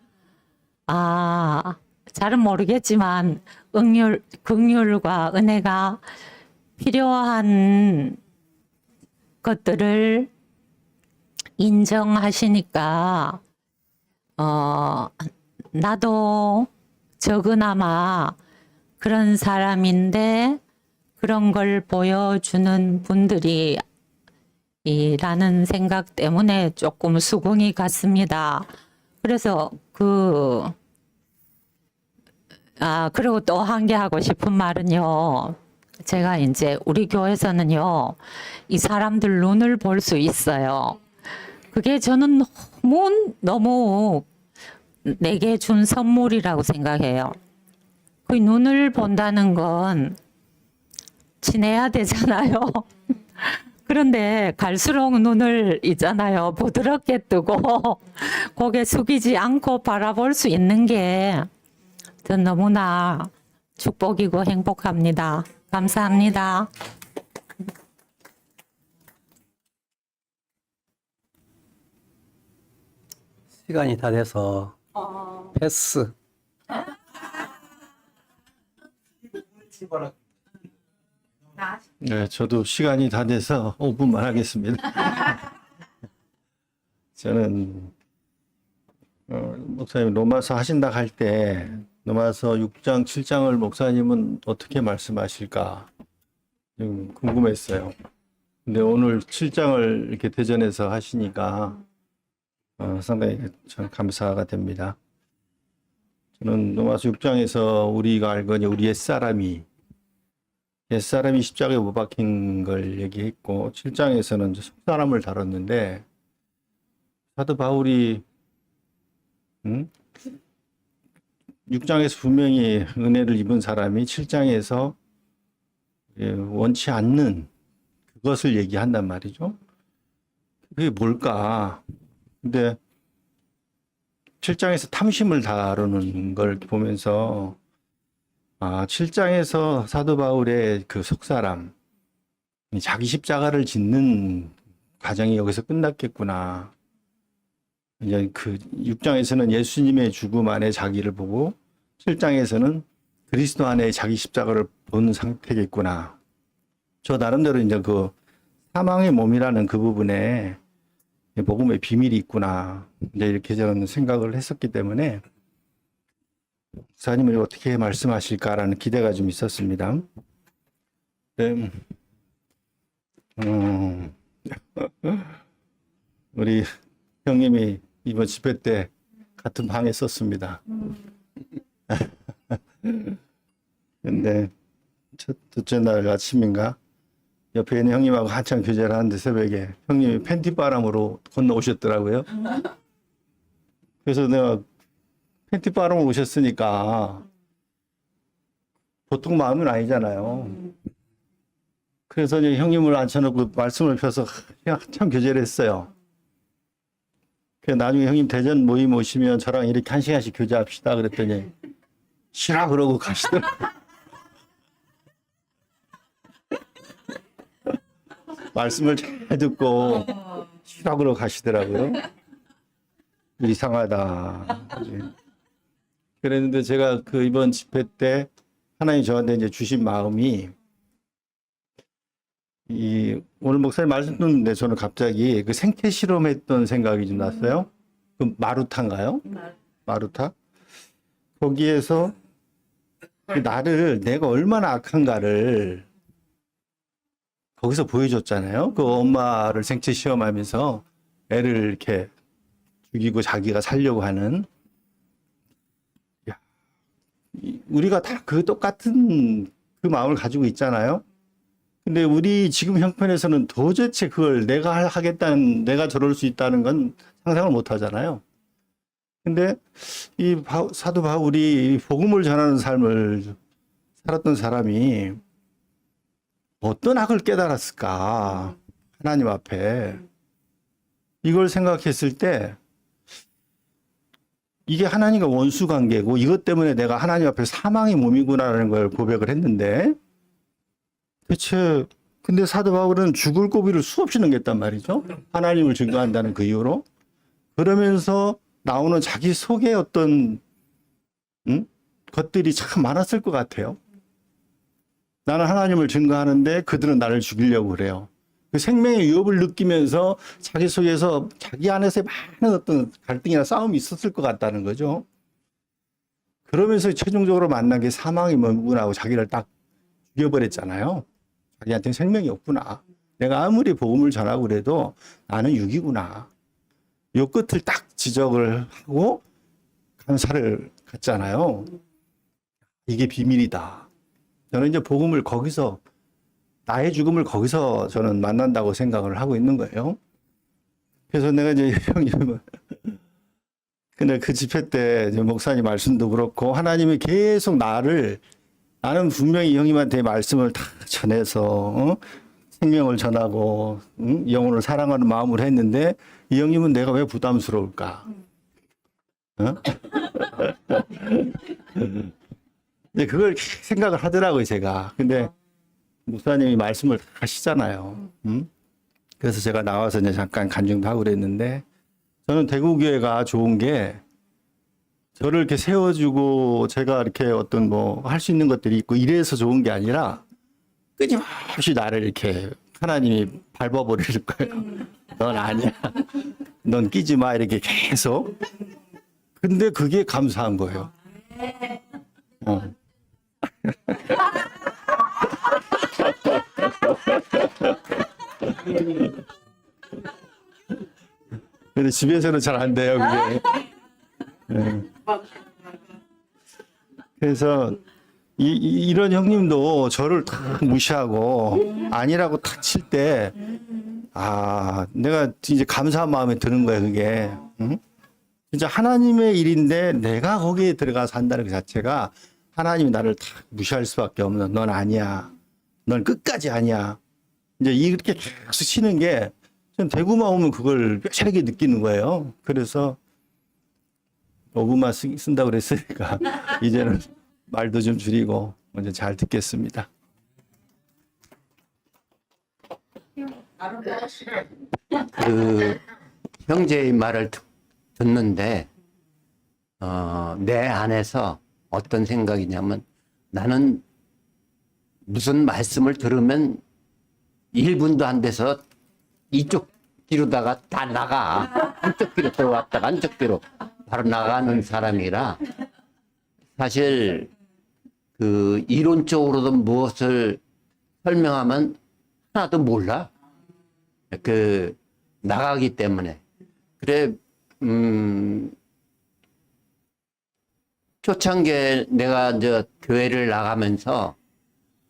잘은 모르겠지만 긍휼과 은혜가 필요한 것들을 인정하시니까 나도 적으나마 그런 사람인데 그런 걸 보여주는 분들이 이라는 생각 때문에 조금 수긍이 갔습니다. 그래서 그리고 또 한 개 하고 싶은 말은요. 제가 이제 우리 교회에서는요, 이 사람들 눈을 볼 수 있어요. 그게 저는 너무 내게 준 선물이라고 생각해요. 그 눈을 본다는 건 친해야 되잖아요. 그런데 갈수록 눈을 있잖아요. 부드럽게 뜨고 고개 숙이지 않고 바라볼 수 있는 게 전 너무나 축복이고 행복합니다. 감사합니다. 시간이 다 돼서 패스. 네, 저도 시간이 다 돼서 5분만 하겠습니다. 저는 목사님 로마서 하신다 할 때 로마서 6장, 7장을 목사님은 어떻게 말씀하실까 좀 궁금했어요. 근데 오늘 7장을 이렇게 대전에서 하시니까 상당히 참 감사가 됩니다. 저는 로마서 6장에서 우리가 알거니 우리 옛사람이 십자가에 못 박힌 걸 얘기했고 7장에서는 속사람을 다뤘는데 사도 바울이 6장에서 분명히 은혜를 입은 사람이 7장에서 원치 않는 그것을 얘기한단 말이죠. 그게 뭘까? 근데 7장에서 탐심을 다루는 걸 보면서 7장에서 사도 바울의 그 속사람, 자기 십자가를 짓는 과정이 여기서 끝났겠구나. 이제 그 6장에서는 예수님의 죽음 안에 자기를 보고 7장에서는 그리스도 안에 자기 십자가를 본 상태겠구나. 저 나름대로 이제 그 사망의 몸이라는 그 부분에 복음의 비밀이 있구나. 이제 이렇게 저는 생각을 했었기 때문에 목사님이 어떻게 말씀하실까라는 기대가 좀 있었습니다. 네. 우리 형님이 이번 집회 때 같은 방에 썼습니다. 근데 첫째 날 아침인가 옆에 있는 형님하고 한참 교제를 하는데 새벽에 형님이 팬티바람으로 건너오셨더라고요. 그래서 내가 팬티바람으로 오셨으니까 보통 마음은 아니잖아요. 그래서 이제 형님을 앉혀놓고 말씀을 펴서 한참 교제를 했어요. 그래서 나중에 형님 대전 모임 오시면 저랑 이렇게 1시간씩 교제합시다 그랬더니 싫어 그러고 가시더라고요. 말씀을 잘 듣고 싫어 그러고 가시더라고요. 이상하다. 그랬는데 제가 그 이번 집회 때 하나님 저한테 이제 주신 마음이 오늘 목사님 말씀 듣는데 저는 갑자기 그 생태 실험했던 생각이 좀 났어요. 그 마루타인가요? 마루타? 거기에서 나를 내가 얼마나 악한가를 거기서 보여줬잖아요. 그 엄마를 생체 시험하면서 애를 이렇게 죽이고 자기가 살려고 하는. 우리가 다 그 똑같은 그 마음을 가지고 있잖아요. 근데 우리 지금 형편에서는 도대체 그걸 내가 하겠다는, 내가 저럴 수 있다는 건 상상을 못 하잖아요. 근데 이 사도 바울이 복음을 전하는 삶을 살았던 사람이 어떤 악을 깨달았을까? 하나님 앞에. 이걸 생각했을 때 이게 하나님과 원수 관계고 이것 때문에 내가 하나님 앞에 사망의 몸이구나라는 걸 고백을 했는데 대체 근데 사도 바울은 죽을 고비를 수없이 넘겼단 말이죠. 하나님을 증거한다는 그 이유로. 그러면서 나오는 자기 속에 어떤 것들이 참 많았을 것 같아요. 나는 하나님을 증거하는데 그들은 나를 죽이려고 그래요. 그 생명의 위협을 느끼면서 자기 속에서 자기 안에서 많은 어떤 갈등이나 싸움이 있었을 것 같다는 거죠. 그러면서 최종적으로 만난 게 사망의 몸이구나 하고 자기를 딱 죽여버렸잖아요. 자기한테는 생명이 없구나. 내가 아무리 복음을 전하고 그래도 나는 육이구나. 요 끝을 딱 지적을 하고 감사를 갖잖아요. 이게 비밀이다. 저는 이제 복음을 거기서 나의 죽음을 거기서 저는 만난다고 생각을 하고 있는 거예요. 그래서 내가 이제 형님은 근데 그 집회 때 목사님 말씀도 그렇고 하나님이 계속 나는 분명히 형님한테 말씀을 다 전해서 생명을 전하고 영혼을 사랑하는 마음으로 했는데 이 형님은 내가 왜 부담스러울까? 근데 그걸 생각을 하더라고요, 제가. 근데 목사님이 말씀을 하시잖아요. 그래서 제가 나와서 이제 잠깐 간증도 하고 그랬는데 저는 대구교회가 좋은 게 저를 이렇게 세워주고 제가 이렇게 어떤 뭐 할 수 있는 것들이 있고 이래서 좋은 게 아니라 끊임없이 나를 이렇게 하나님이 밟아버릴 거예요. 넌 아니야. 넌 끼지 마. 이렇게 계속. 근데 그게 감사한 거예요. 근데 집에서는 잘 안 돼요, 그게. 그래서 이런 형님도 저를 다 무시하고 아니라고 탁 칠 때, 내가 이제 감사한 마음이 드는 거예요, 그게. 응? 진짜 하나님의 일인데 내가 거기에 들어가서 한다는 그 자체가 하나님이 나를 다 무시할 수밖에 없는, 넌 아니야. 넌 끝까지 아니야. 이제 이렇게 계속 치는 게, 전 대구만 오면 그걸 뼈저리게 느끼는 거예요. 그래서 어부만 쓴다고 그랬으니까 이제는 말도 좀 줄이고 먼저 잘 듣겠습니다. 그 형제의 말을 듣는데 내 안에서 어떤 생각이냐면 나는 무슨 말씀을 들으면 1분도 안 돼서 이쪽 뒤로다가 다 나가. 한쪽 뒤로 들어왔다가 한쪽 뒤로 바로 나가는 사람이라 사실 그 이론적으로도 무엇을 설명하면 하나도 몰라. 그 나가기 때문에. 그래 초창기에 내가 이제 교회를 나가면서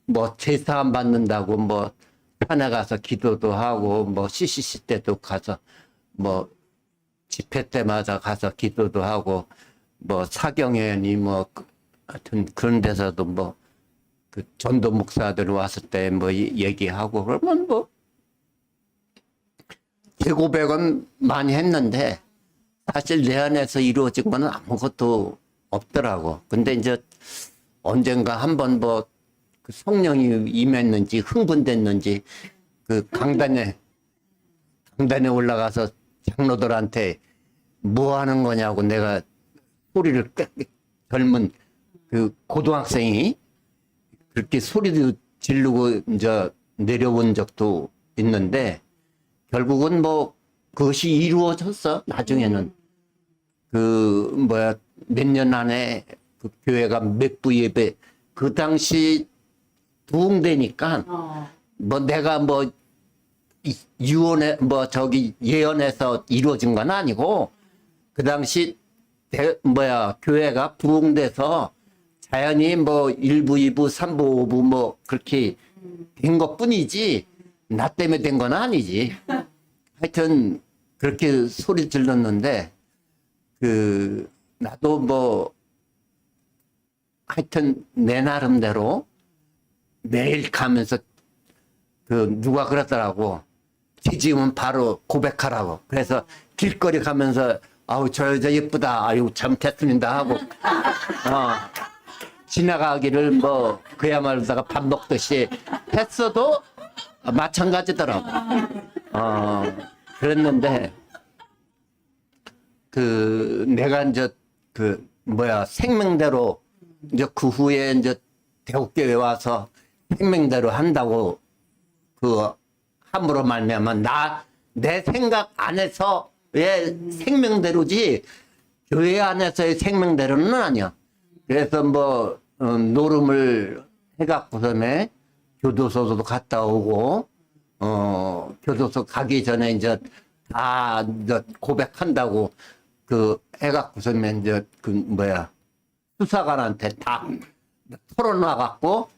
뭐 제사함 받는다고 뭐 산에 가서 기도도 하고 뭐 CCC 때도 가서 뭐 집회 때마다 가서 기도도 하고 뭐 사경회니 뭐 하여튼 그런 데서도 뭐 그 전도 목사들 왔을 때 뭐 얘기하고 그러면 뭐 제고백은 많이 했는데 사실 내 안에서 이루어진 거는 아무것도 없더라고. 근데 이제 언젠가 한번 뭐 그 성령이 임했는지 흥분됐는지 그 강단에 올라가서 장로들한테 뭐 하는 거냐고 내가 소리를 젊은 그 고등학생이 그렇게 소리도 지르고 이제 내려온 적도 있는데 결국은 뭐 그것이 이루어졌어. 나중에는 그 뭐야 몇 년 안에 그 교회가 맥부 예배 그 당시 부흥되니까 뭐 내가 뭐 유언에 뭐 저기 예언해서 이루어진 건 아니고 그 당시 교회가 부흥돼서 자연히 뭐 1부, 2부, 3부, 5부 뭐 그렇게 된 것뿐이지 나 때문에 된 건 아니지. 하여튼 그렇게 소리 질렀는데 그 나도 뭐 하여튼 내 나름대로 매일 가면서 그 누가 그러더라고. 지지면 바로 고백하라고. 그래서 길거리 가면서 아우 저 여자 예쁘다. 아유 잘못했습니다 하고 지나가기를 뭐 그야말로다가 밥 먹듯이 했어도 마찬가지더라고. 그랬는데 그 내가 이제 그 생명대로 이제 그 후에 이제 대국교회 와서 생명대로 한다고 그 함으로 말미암아 내 생각 안에서의 생명대로지 교회 안에서의 생명대로는 아니야. 그래서 뭐 노름을 해갖고서는 교도소도 갔다 오고 교도소 가기 전에 이제 다 이제 고백한다고 그 해갖고서는 이제 수사관한테 다 털어놔갖고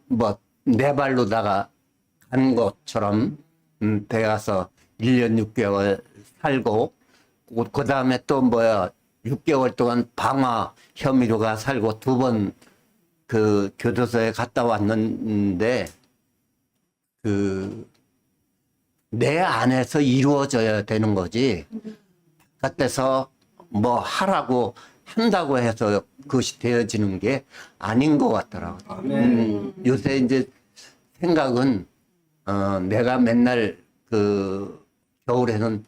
뭐 내 발로다가 간 것처럼 되어서 1년 6개월 살고 그 다음에 또 6개월 동안 방화 혐의로가 살고 2번 그 교도소에 갔다 왔는데 그 내 안에서 이루어져야 되는 거지 바깥에서 뭐 하라고 한다고 해서 그것이 되어지는 게 아닌 것 같더라고. 요새 이제 생각은 내가 맨날 그 겨울에는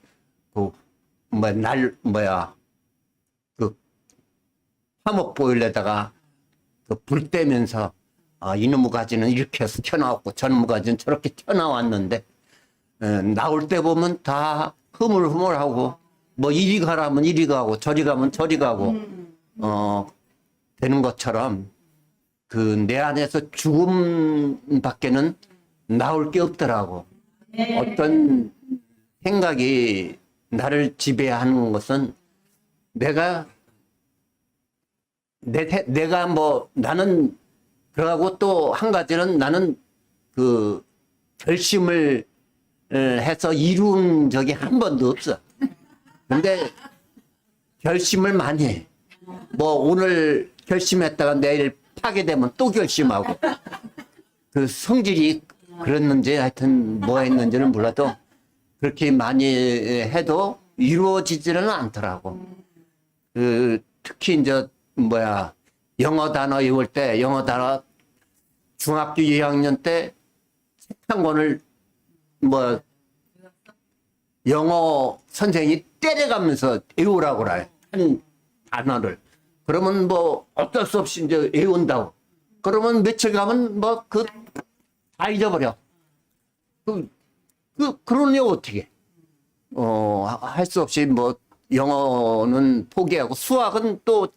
그 화목 보일에다가 그 불 떼면서 이놈의 가지는 이렇게 해서 튀어나왔고 저놈의 가지는 저렇게 튀어나왔는데 나올 때 보면 다 흐물흐물하고 뭐 이리 가라면 이리 가고 저리 가면 저리 가고 되는 것처럼 그 내 안에서 죽음밖에는 나올 게 없더라고. 어떤 생각이 나를 지배하는 것은 내가 내가 뭐 나는 그러고 또 한 가지는 나는 그 결심을 해서 이룬 적이 한 번도 없어. 근데 결심을 많이 해. 뭐 오늘 결심했다가 내일 파괴되면 또 결심하고. 그 성질이 그랬는지 하여튼 뭐 했는지는 몰라도 그렇게 많이 해도 이루어지지는 않더라고. 그 특히 이제 뭐야 영어 단어 외울 때 영어 단어 중학교 2학년 때 책 한 권을 뭐 영어 선생이 때려가면서 외우라고 그래. 한 단어를. 그러면 뭐 어쩔 수 없이 이제 외운다고. 그러면 며칠 가면 뭐 다 잊어버려. 그러니 어떻게? 할 수 없이 뭐 영어는 포기하고 수학은 또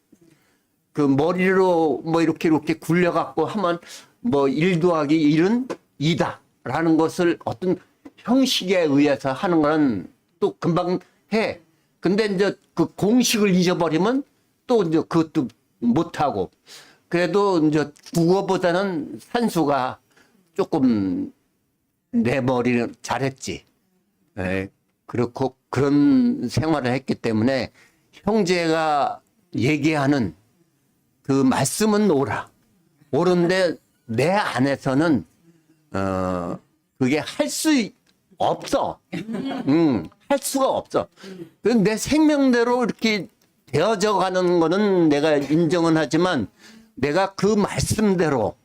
그 머리로 뭐 이렇게 굴려갖고 하면 뭐 1 더하기 1은 2다라는 것을 어떤 형식에 의해서 하는 거는 또 금방 해. 근데 이제 그 공식을 잊어버리면 또 이제 그것도 못하고. 그래도 이제 국어보다는 산수가 조금 내 머리는 잘했지. 그렇고 그런 생활을 했기 때문에 형제가 얘기하는 그 말씀은 옳은데 내 안에서는 그게 할 수 없어. 할 수가 없어. 내 생명대로 이렇게 되어져 가는 거는 내가 인정은 하지만 내가 그 말씀대로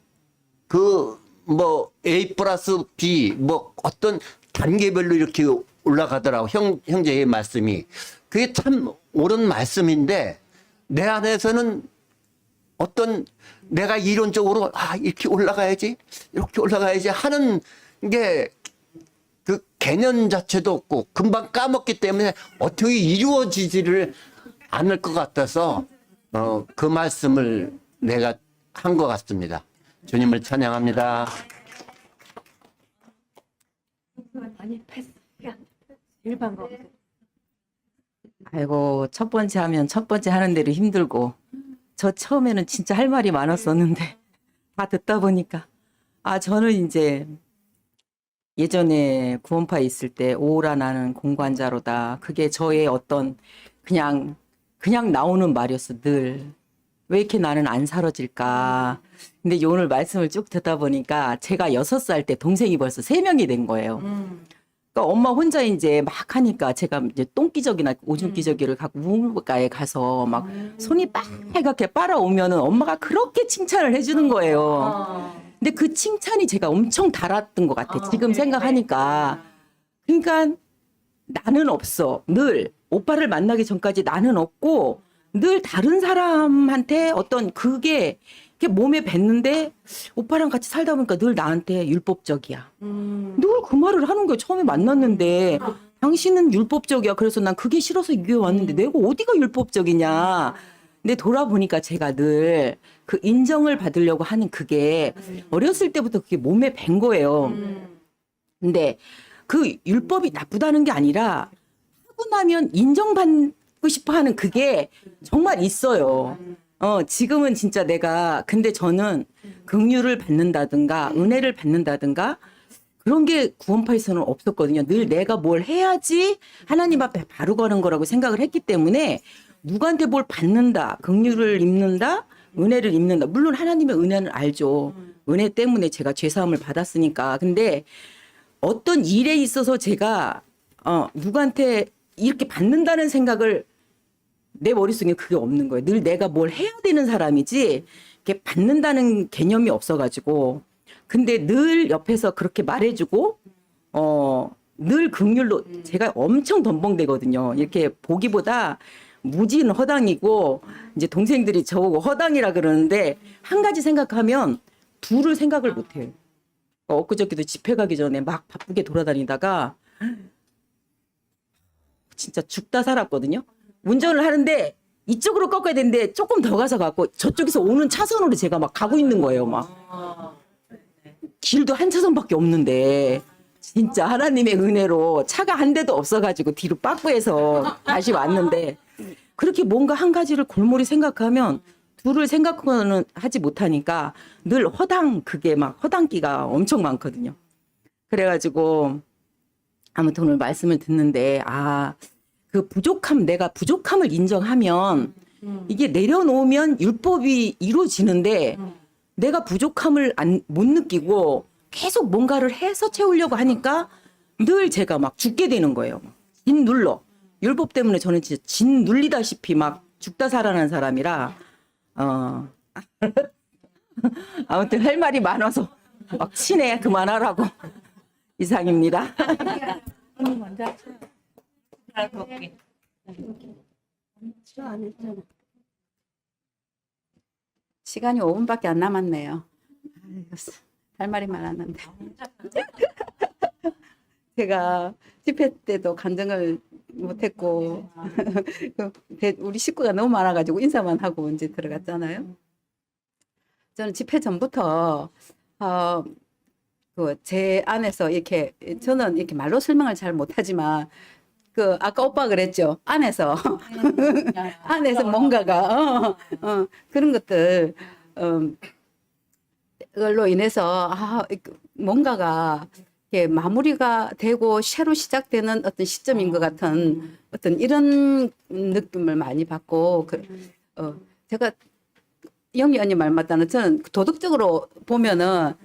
그 뭐 A 플러스 B 뭐 어떤 단계별로 이렇게 올라가더라고. 형제의 말씀이. 그게 참 옳은 말씀인데 내 안에서는 어떤 내가 이론적으로 이렇게 올라가야지 하는 게 그 개념 자체도 없고 금방 까먹기 때문에 어떻게 이루어지지를 않을 것 같아서 그 말씀을 내가 한 것 같습니다. 주님을 찬양합니다. 아이고, 첫 번째 하면 첫 번째 하는 대로 힘들고, 저 처음에는 진짜 할 말이 많았었는데, 다 듣다 보니까, 저는 이제 예전에 구원파에 있을 때, 오라 나는 공관자로다. 그게 저의 어떤, 그냥 나오는 말이었어, 늘. 왜 이렇게 나는 안 사라질까. 근데 오늘 말씀을 쭉 듣다 보니까, 제가 6살 때 동생이 벌써 3명이 된 거예요. 그러니까 엄마 혼자 이제 막 하니까 제가 이제 똥기저귀나 오줌기저귀를 갖고 우물가에 가서 막 손이 빨갛게 빨아오면은 엄마가 그렇게 칭찬을 해주는 거예요. 근데 그 칭찬이 제가 엄청 달았던 것 같아. 지금 생각하니까. 그러니까 나는 없어. 늘 오빠를 만나기 전까지 나는 없고 늘 다른 사람한테 어떤 그게 몸에 뱉는데 오빠랑 같이 살다 보니까 늘 나한테 율법적이야. 늘 그 말을 하는 거예요. 처음에 만났는데 당신은 율법적이야. 그래서 난 그게 싫어서 이게 왔는데 내가 어디가 율법적이냐. 근데 돌아보니까 제가 늘 그 인정을 받으려고 하는 그게 어렸을 때부터 그게 몸에 밴 거예요. 근데 그 율법이 나쁘다는 게 아니라 하고 나면 인정받고 싶어 하는 그게 정말 있어요. 지금은 진짜 내가, 근데 저는 긍휼을 받는다든가, 은혜를 받는다든가, 그런 게 구원파에서는 없었거든요. 늘 내가 뭘 해야지 하나님 앞에 바로 가는 거라고 생각을 했기 때문에, 누구한테 뭘 받는다, 긍휼을 입는다, 은혜를 입는다. 물론 하나님의 은혜는 알죠. 은혜 때문에 제가 죄사함을 받았으니까. 근데 어떤 일에 있어서 제가, 누구한테 이렇게 받는다는 생각을 내 머릿속에 그게 없는 거예요. 늘 내가 뭘 해야 되는 사람이지 이렇게 받는다는 개념이 없어가지고. 근데 늘 옆에서 그렇게 말해주고 늘 긍휼로 제가 엄청 덤벙대거든요. 이렇게 보기보다 무진 허당이고 이제 동생들이 저보고 허당이라 그러는데 한 가지 생각하면 둘을 생각을 못해요. 엊그저께도 집회 가기 전에 막 바쁘게 돌아다니다가 진짜 죽다 살았거든요. 운전을 하는데 이쪽으로 꺾어야 되는데 조금 더 가서 갖고 저쪽에서 오는 차선으로 제가 막 가고 있는 거예요. 막 길도 한 차선밖에 없는데 진짜 하나님의 은혜로 차가 한 대도 없어가지고 뒤로 빠꾸해서 다시 왔는데 그렇게 뭔가 한 가지를 골몰이 생각하면 둘을 생각은 하지 못하니까 늘 그게 막 허당기가 엄청 많거든요. 그래가지고 아무튼 오늘 말씀을 듣는데 그 내가 부족함을 인정하면 이게 내려놓으면 율법이 이루어지는데 내가 부족함을 못 느끼고 계속 뭔가를 해서 채우려고 하니까 늘 제가 막 죽게 되는 거예요. 진 눌러. 율법 때문에 저는 진짜 진 눌리다시피 막 죽다 살아난 사람이라 아무튼 할 말이 많아서 막 치네. 그만하라고. 이상입니다. 시간이 5분밖에 안 남았네요. 아이고, 할 말이 많았는데. 제가 집회 때도 간증을 못했고 우리 식구가 너무 많아가지고 인사만 하고 이제 들어갔잖아요. 저는 집회 전부터 그 제 안에서 이렇게 저는 이렇게 말로 설명을 잘 못하지만 그 아까 오빠 그랬죠. 안에서 뭔가가 그런 것들 걸로 인해서 뭔가가 이렇게 마무리가 되고 새로 시작되는 어떤 시점인 것 같은 어떤 이런 느낌을 많이 받고 제가 영희 언니 말 맞다는 저는 도덕적으로 보면은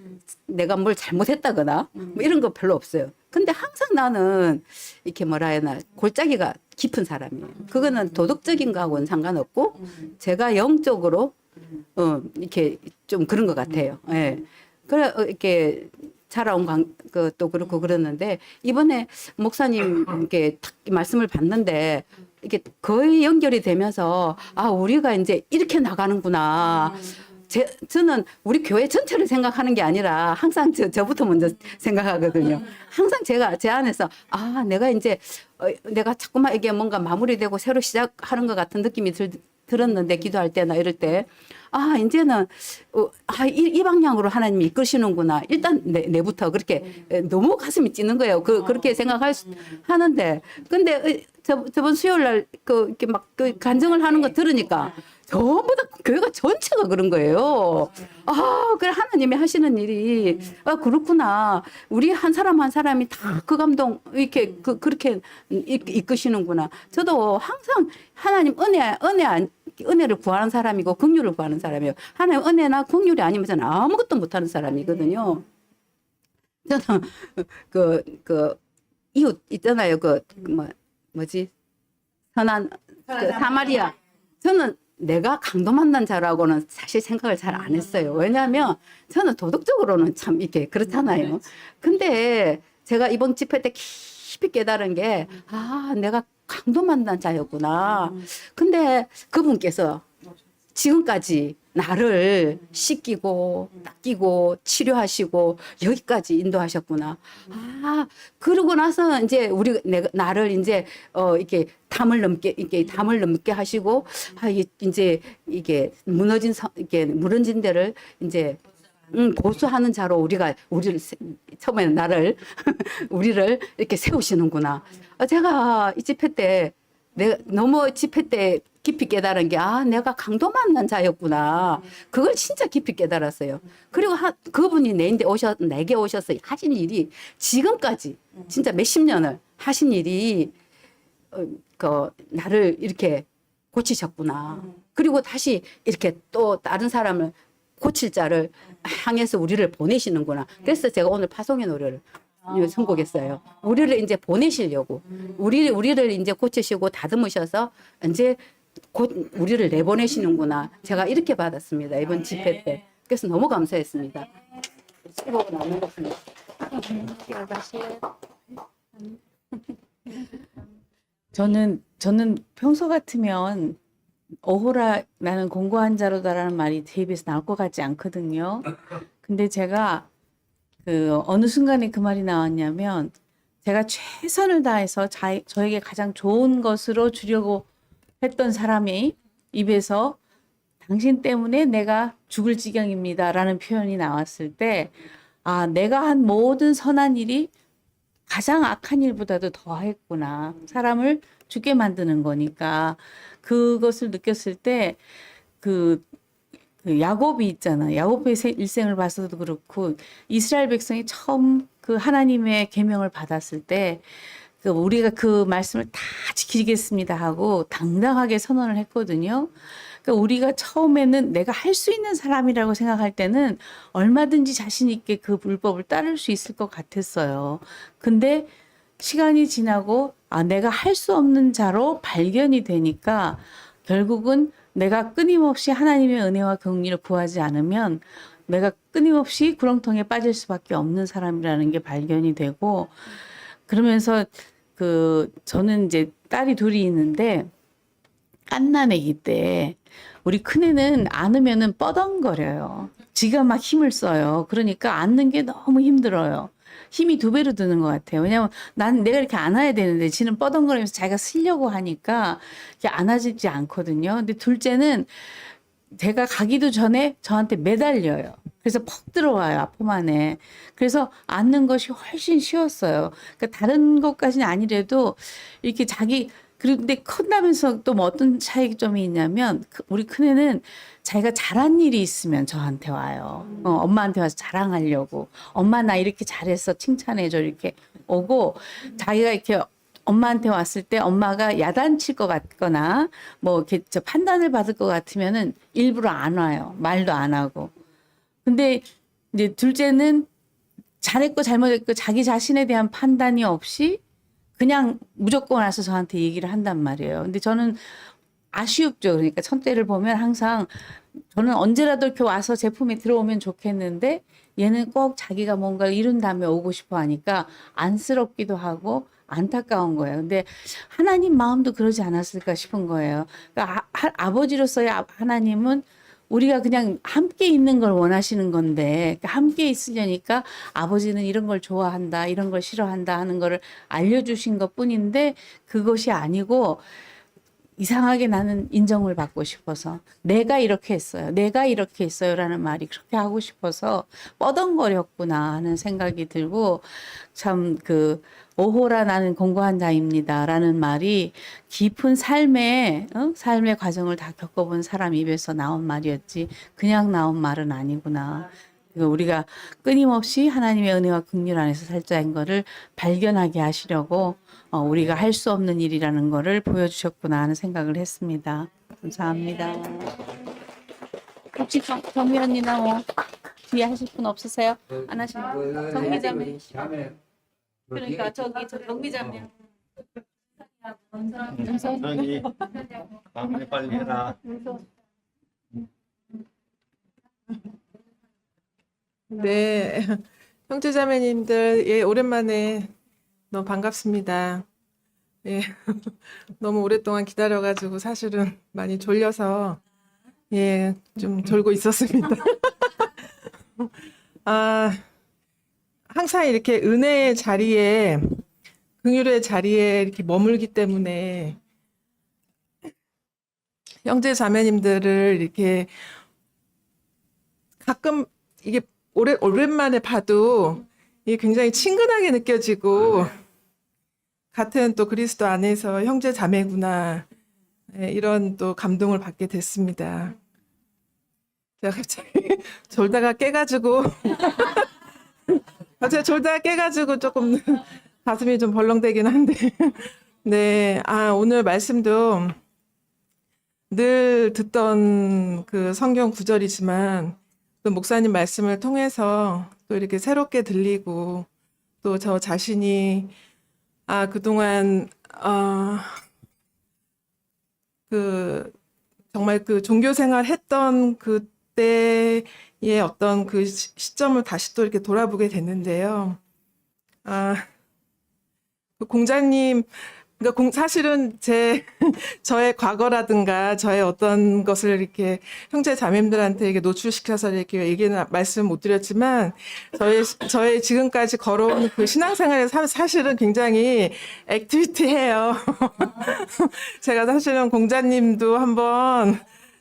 내가 뭘 잘못했다거나 뭐 이런 거 별로 없어요. 근데 항상 나는 이렇게 뭐라 해야 하나 골짜기가 깊은 사람이에요. 그거는 도덕적인 거하고는 상관없고 제가 영적으로 이렇게 좀 그런 것 같아요. 예. 그래 이렇게 자라온 것도 그렇고 그랬는데 이번에 목사님께 탁 말씀을 받는데 이게 거의 연결이 되면서 우리가 이제 이렇게 나가는구나. 저는 우리 교회 전체를 생각하는 게 아니라 항상 저부터 먼저 생각하거든요. 항상 제가 제 안에서 내가 이제 내가 자꾸만 이게 뭔가 마무리되고 새로 시작하는 것 같은 느낌이 들었는데 기도할 때나 이럴 때 이제는 이 방향으로 하나님이 이끄시는구나. 일단 내부터 그렇게 너무 가슴이 찌는 거예요. 그렇게 하는데 근데 저번 수요일 날 이렇게 막 간증을 하는 거 들으니까 전부 다 교회가 전체가 그런 거예요. 그래 하나님이 하시는 일이 그렇구나. 우리 한 사람 한 사람이 다 그 감동 이렇게 그렇게 이끄시는구나. 저도 항상 하나님 은혜를 구하는 사람이고 긍휼을 구하는 사람이에요. 하나님 은혜나 긍휼이 아니면 저는 아무것도 못하는 사람이거든요. 저는 그 이웃 있잖아요. 뭐지 선한 사마리아. 저는 내가 강도 만난 자라고는 사실 생각을 잘 안 했어요. 왜냐하면 저는 도덕적으로는 참 이렇게 그렇잖아요. 근데 제가 이번 집회 때 깊이 깨달은 게 내가 강도 만난 자였구나. 근데 그분께서 지금까지 나를 씻기고 닦이고 치료하시고 여기까지 인도하셨구나. 그러고 나서 이제 나를 이제 이렇게 담을 넘게 하시고 이제 이게 무너진 데를 이제 보수하는 자로 우리를 처음에는 우리를 이렇게 세우시는구나. 제가 이 집회 때 너무 집회 때 깊이 깨달은 게 내가 강도 만난 자였구나. 그걸 진짜 깊이 깨달았어요. 그리고 그분이 내게 오셔서 하신 일이 지금까지 진짜 몇십 년을 하신 일이 나를 이렇게 고치셨구나. 그리고 다시 이렇게 또 다른 사람을 고칠 자를 향해서 우리를 보내시는구나. 그래서 제가 오늘 파송의 노래를 선곡했어요. 우리를 이제 보내시려고. 우리를 이제 고치시고 다듬으셔서 이제 곧 우리를 내보내시는구나. 제가 이렇게 받았습니다. 이번 집회 때. 그래서 너무 감사했습니다. 수고가 나는 것입니다. 저는 평소 같으면 어호라 나는 공고한 자로다라는 말이 제 입에서 나올 것 같지 않거든요. 근데 제가 어느 순간에 그 말이 나왔냐면 제가 최선을 다해서 저에게 가장 좋은 것으로 주려고 했던 사람이 입에서 당신 때문에 내가 죽을 지경입니다라는 표현이 나왔을 때 내가 한 모든 선한 일이 가장 악한 일보다도 더했구나. 사람을 죽게 만드는 거니까 그것을 느꼈을 때 그 야곱이 있잖아. 야곱의 일생을 봐서도 그렇고 이스라엘 백성이 처음 그 하나님의 계명을 받았을 때 그 우리가 그 말씀을 다 지키겠습니다 하고 당당하게 선언을 했거든요. 그러니까 우리가 처음에는 내가 할 수 있는 사람이라고 생각할 때는 얼마든지 자신 있게 그 불법을 따를 수 있을 것 같았어요. 근데 시간이 지나고 내가 할 수 없는 자로 발견이 되니까 결국은 내가 끊임없이 하나님의 은혜와 긍휼을 구하지 않으면 내가 끊임없이 구렁텅이에 빠질 수밖에 없는 사람이라는 게 발견이 되고, 그러면서 저는 이제 딸이 둘이 있는데 갓난아기 때 우리 큰애는 안으면은 뻐덩거려요. 지가 막 힘을 써요. 그러니까 안는 게 너무 힘들어요. 힘이 2배로 드는 것 같아요. 왜냐면 내가 이렇게 안아야 되는데 지는 뻐덩거리면서 자기가 쓰려고 하니까 이게 안아지지 않거든요. 근데 둘째는 제가 가기도 전에 저한테 매달려요. 그래서 퍽 들어와요, 아픔 안에. 그래서 앉는 것이 훨씬 쉬웠어요. 그러니까 다른 것까지는 아니래도 이렇게 그런데 커나면서 또 뭐 어떤 차이점이 있냐면 우리 큰애는 자기가 잘한 일이 있으면 저한테 와요. 엄마한테 와서 자랑하려고. 엄마 나 이렇게 잘했어 칭찬해줘 이렇게 오고, 자기가 이렇게 엄마한테 왔을 때 엄마가 야단칠 것 같거나 뭐 이렇게 판단을 받을 것 같으면은 일부러 안 와요. 말도 안 하고. 근데 이제 둘째는 잘했고 잘못했고 자기 자신에 대한 판단이 없이 그냥 무조건 와서 저한테 얘기를 한단 말이에요. 근데 저는 아쉬웠죠. 그러니까 첫째를 보면 항상 저는 언제라도 이렇게 와서 제품이 들어오면 좋겠는데 얘는 꼭 자기가 뭔가를 이룬 다음에 오고 싶어 하니까 안쓰럽기도 하고 안타까운 거예요. 근데 하나님 마음도 그러지 않았을까 싶은 거예요. 그러니까 아버지로서의 하나님은 우리가 그냥 함께 있는 걸 원하시는 건데, 그러니까 함께 있으려니까 아버지는 이런 걸 좋아한다, 이런 걸 싫어한다 하는 거를 알려주신 것 뿐인데, 그것이 아니고 이상하게 나는 인정을 받고 싶어서 내가 이렇게 했어요. 내가 이렇게 했어요라는 말이 그렇게 하고 싶어서 뻐덩거렸구나 하는 생각이 들고, 참 오호라 나는 공고한 자입니다라는 말이 깊은 삶의 과정을 다 겪어본 사람 입에서 나온 말이었지 그냥 나온 말은 아니구나. 우리가 끊임없이 하나님의 은혜와 긍휼 안에서 살자인 거를 발견하게 하시려고 우리가 할 수 없는 일이라는 거를 보여주셨구나 하는 생각을 했습니다. 감사합니다. 혹시 정미 언니나 뭐 뒤에 하실 분 없으세요? 안 하시는 분? 정미자매. 그러니까 저 정미자매. 빨리 해라. 네, 형제자매님들, 예, 오랜만에 너무 반갑습니다. 예, 너무 오랫동안 기다려가지고 사실은 많이 졸려서, 예, 좀 졸고 있었습니다. 항상 이렇게 은혜의 자리에, 긍휼의 자리에 이렇게 머물기 때문에 형제자매님들을 이렇게 가끔 이게 오랜만에 봐도 이게 굉장히 친근하게 느껴지고, 같은 또 그리스도 안에서 형제 자매구나, 이런 또 감동을 받게 됐습니다. 제가 갑자기 졸다가 깨가지고 조금 가슴이 좀 벌렁대긴 한데, 네, 오늘 말씀도 늘 듣던 그 성경 구절이지만 또 목사님 말씀을 통해서 또 이렇게 새롭게 들리고, 또 저 자신이 그동안 정말 그 종교 생활 했던 그때의 어떤 그 시점을 다시 또 이렇게 돌아보게 됐는데요. 그 공자님, 그러니까 사실은 저의 과거라든가 저의 어떤 것을 이렇게 형제 자매님들한테 이렇게 노출시켜서 이렇게 얘기는 말씀 못 드렸지만, 저의 지금까지 걸어온 그 신앙생활에 사실은 굉장히 액티비티해요. 제가 사실은 공자님도 한번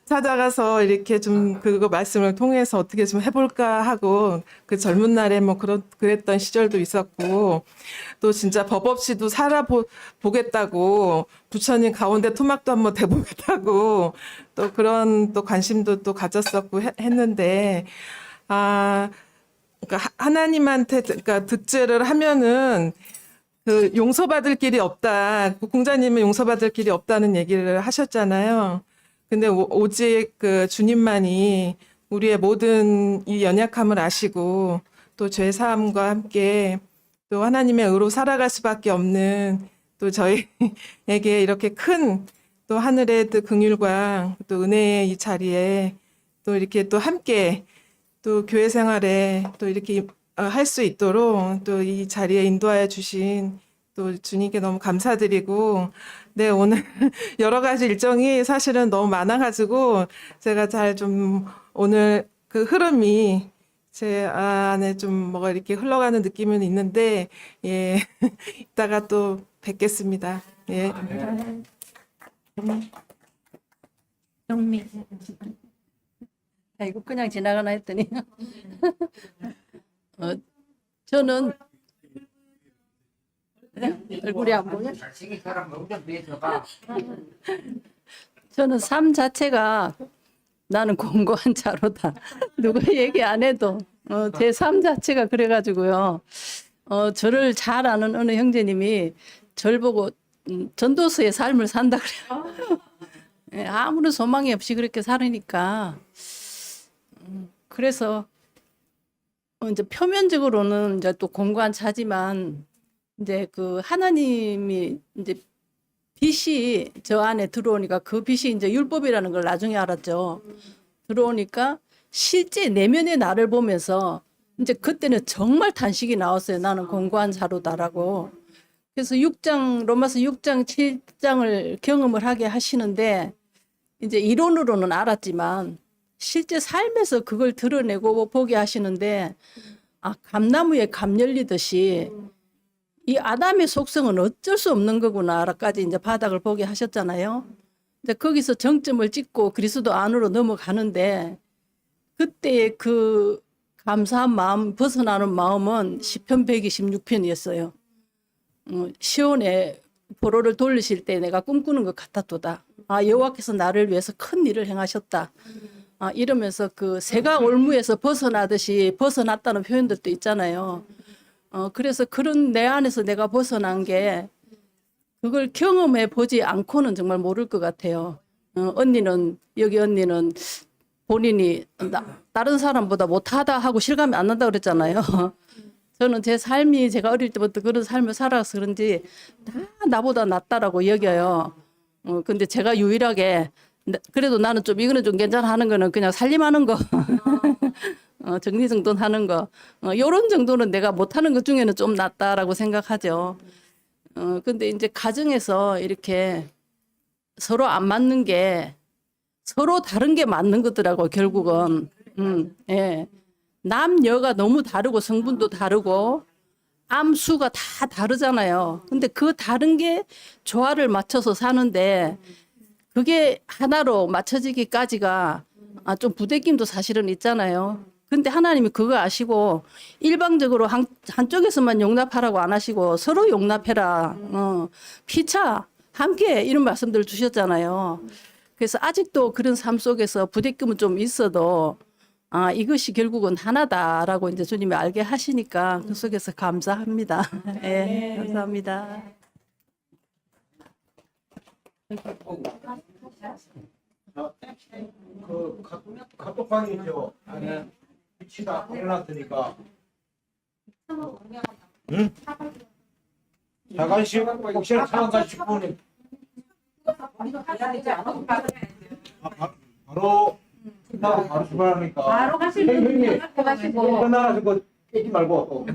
찾아가서 이렇게 좀 그거 말씀을 통해서 어떻게 좀 해볼까 하고 그 젊은 날에 뭐 그랬던 시절도 있었고 또 진짜 법 없이도 살아보겠다고 부처님 가운데 토막도 한번 대보겠다고 또 그런 또 관심도 또 가졌었고 했는데 그러니까 하나님한테 그러니까 득죄를 하면은 그 용서받을 길이 없다. 공자님은 용서받을 길이 없다는 얘기를 하셨잖아요. 근데 오직 그 주님만이 우리의 모든 이 연약함을 아시고 또 죄 사함과 함께 또 하나님의 의로 살아갈 수밖에 없는 또 저희에게 이렇게 큰 또 하늘의 또 긍휼과 또 은혜의 이 자리에 또 이렇게 또 함께 또 교회 생활에 또 이렇게 할 수 있도록 또 이 자리에 인도하여 주신 또 주님께 너무 감사드리고 네 오늘 여러 가지 일정이 사실은 너무 많아가지고 제가 잘 좀 오늘 그 흐름이 제 안에 좀 뭐가 이렇게 흘러가는 느낌은 있는데 예 이따가 또 뵙겠습니다. 예. 영미. 이거 그냥 지나가나 했더니 저는 얼굴이 안 보여? 저는 삶 자체가 나는 공고한 자로다. 누가 얘기 안 해도 제 삶 자체가 그래가지고요. 저를 잘 아는 어느 형제님이 절 보고 전도서의 삶을 산다 그래요. 예, 아무런 소망이 없이 그렇게 살으니까 그래서 이제 표면적으로는 이제 또 공고한 자지만 이제 그 하나님이 이제 빛이 저 안에 들어오니까 그 빛이 이제 율법이라는 걸 나중에 알았죠. 들어오니까 실제 내면의 나를 보면서 이제 그때는 정말 탄식이 나왔어요. 나는 공고한 자로다라고. 그래서 로마서 6장, 7장을 경험을 하게 하시는데 이제 이론으로는 알았지만 실제 삶에서 그걸 드러내고 보게 하시는데 감나무에 감 열리듯이 이 아담의 속성은 어쩔 수 없는 거구나라까지 이제 바닥을 보게 하셨잖아요. 근데 거기서 정점을 찍고 그리스도 안으로 넘어가는데 그때의 그 감사한 마음, 벗어나는 마음은 시편 126편이었어요. 시온에 보로를 돌리실 때 내가 꿈꾸는 것 같았도다. 여호와께서 나를 위해서 큰 일을 행하셨다. 이러면서 그 새가 올무에서 벗어나듯이 벗어났다는 표현들도 있잖아요. 그래서 그런 내 안에서 내가 벗어난 게 그걸 경험해 보지 않고는 정말 모를 것 같아요. 여기 언니는 본인이 다른 사람보다 못하다 하고 실감이 안 난다 그랬잖아요. 저는 제 삶이 제가 어릴 때부터 그런 삶을 살아서 그런지 다 나보다 낫다라고 여겨요. 근데 제가 유일하게 그래도 나는 좀 이거는 좀 괜찮아 하는 거는 그냥 살림하는 거. 정리정돈하는 거. 요런 정도는 내가 못하는 것 중에는 좀 낫다라고 생각하죠. 근데 이제 가정에서 이렇게 서로 안 맞는 게 서로 다른 게 맞는 거더라고, 결국은. 예. 남녀가 너무 다르고 성분도 다르고 암수가 다 다르잖아요. 근데 그 다른 게 조화를 맞춰서 사는데 그게 하나로 맞춰지기까지가 좀 부대낌도 사실은 있잖아요. 근데 하나님이 그거 아시고 일방적으로 한쪽에서만 용납하라고 안 하시고 서로 용납해라. 피차 함께 이런 말씀들을 주셨잖아요. 그래서 아직도 그런 삶 속에서 부대낌은 좀 있어도 이것이 결국은 하나다라고 이제 주님이 알게 하시니까 그 속에서 감사합니다. 네, 감사합니다. 그 카톡방이죠. 안에 위치가 올라왔으니까. 응? 자간식 혹시나 차간식 분이 바로 끝나고 바로 출발하니까. 바로 가시는 분이 끝나가지고 깨지 말고 또.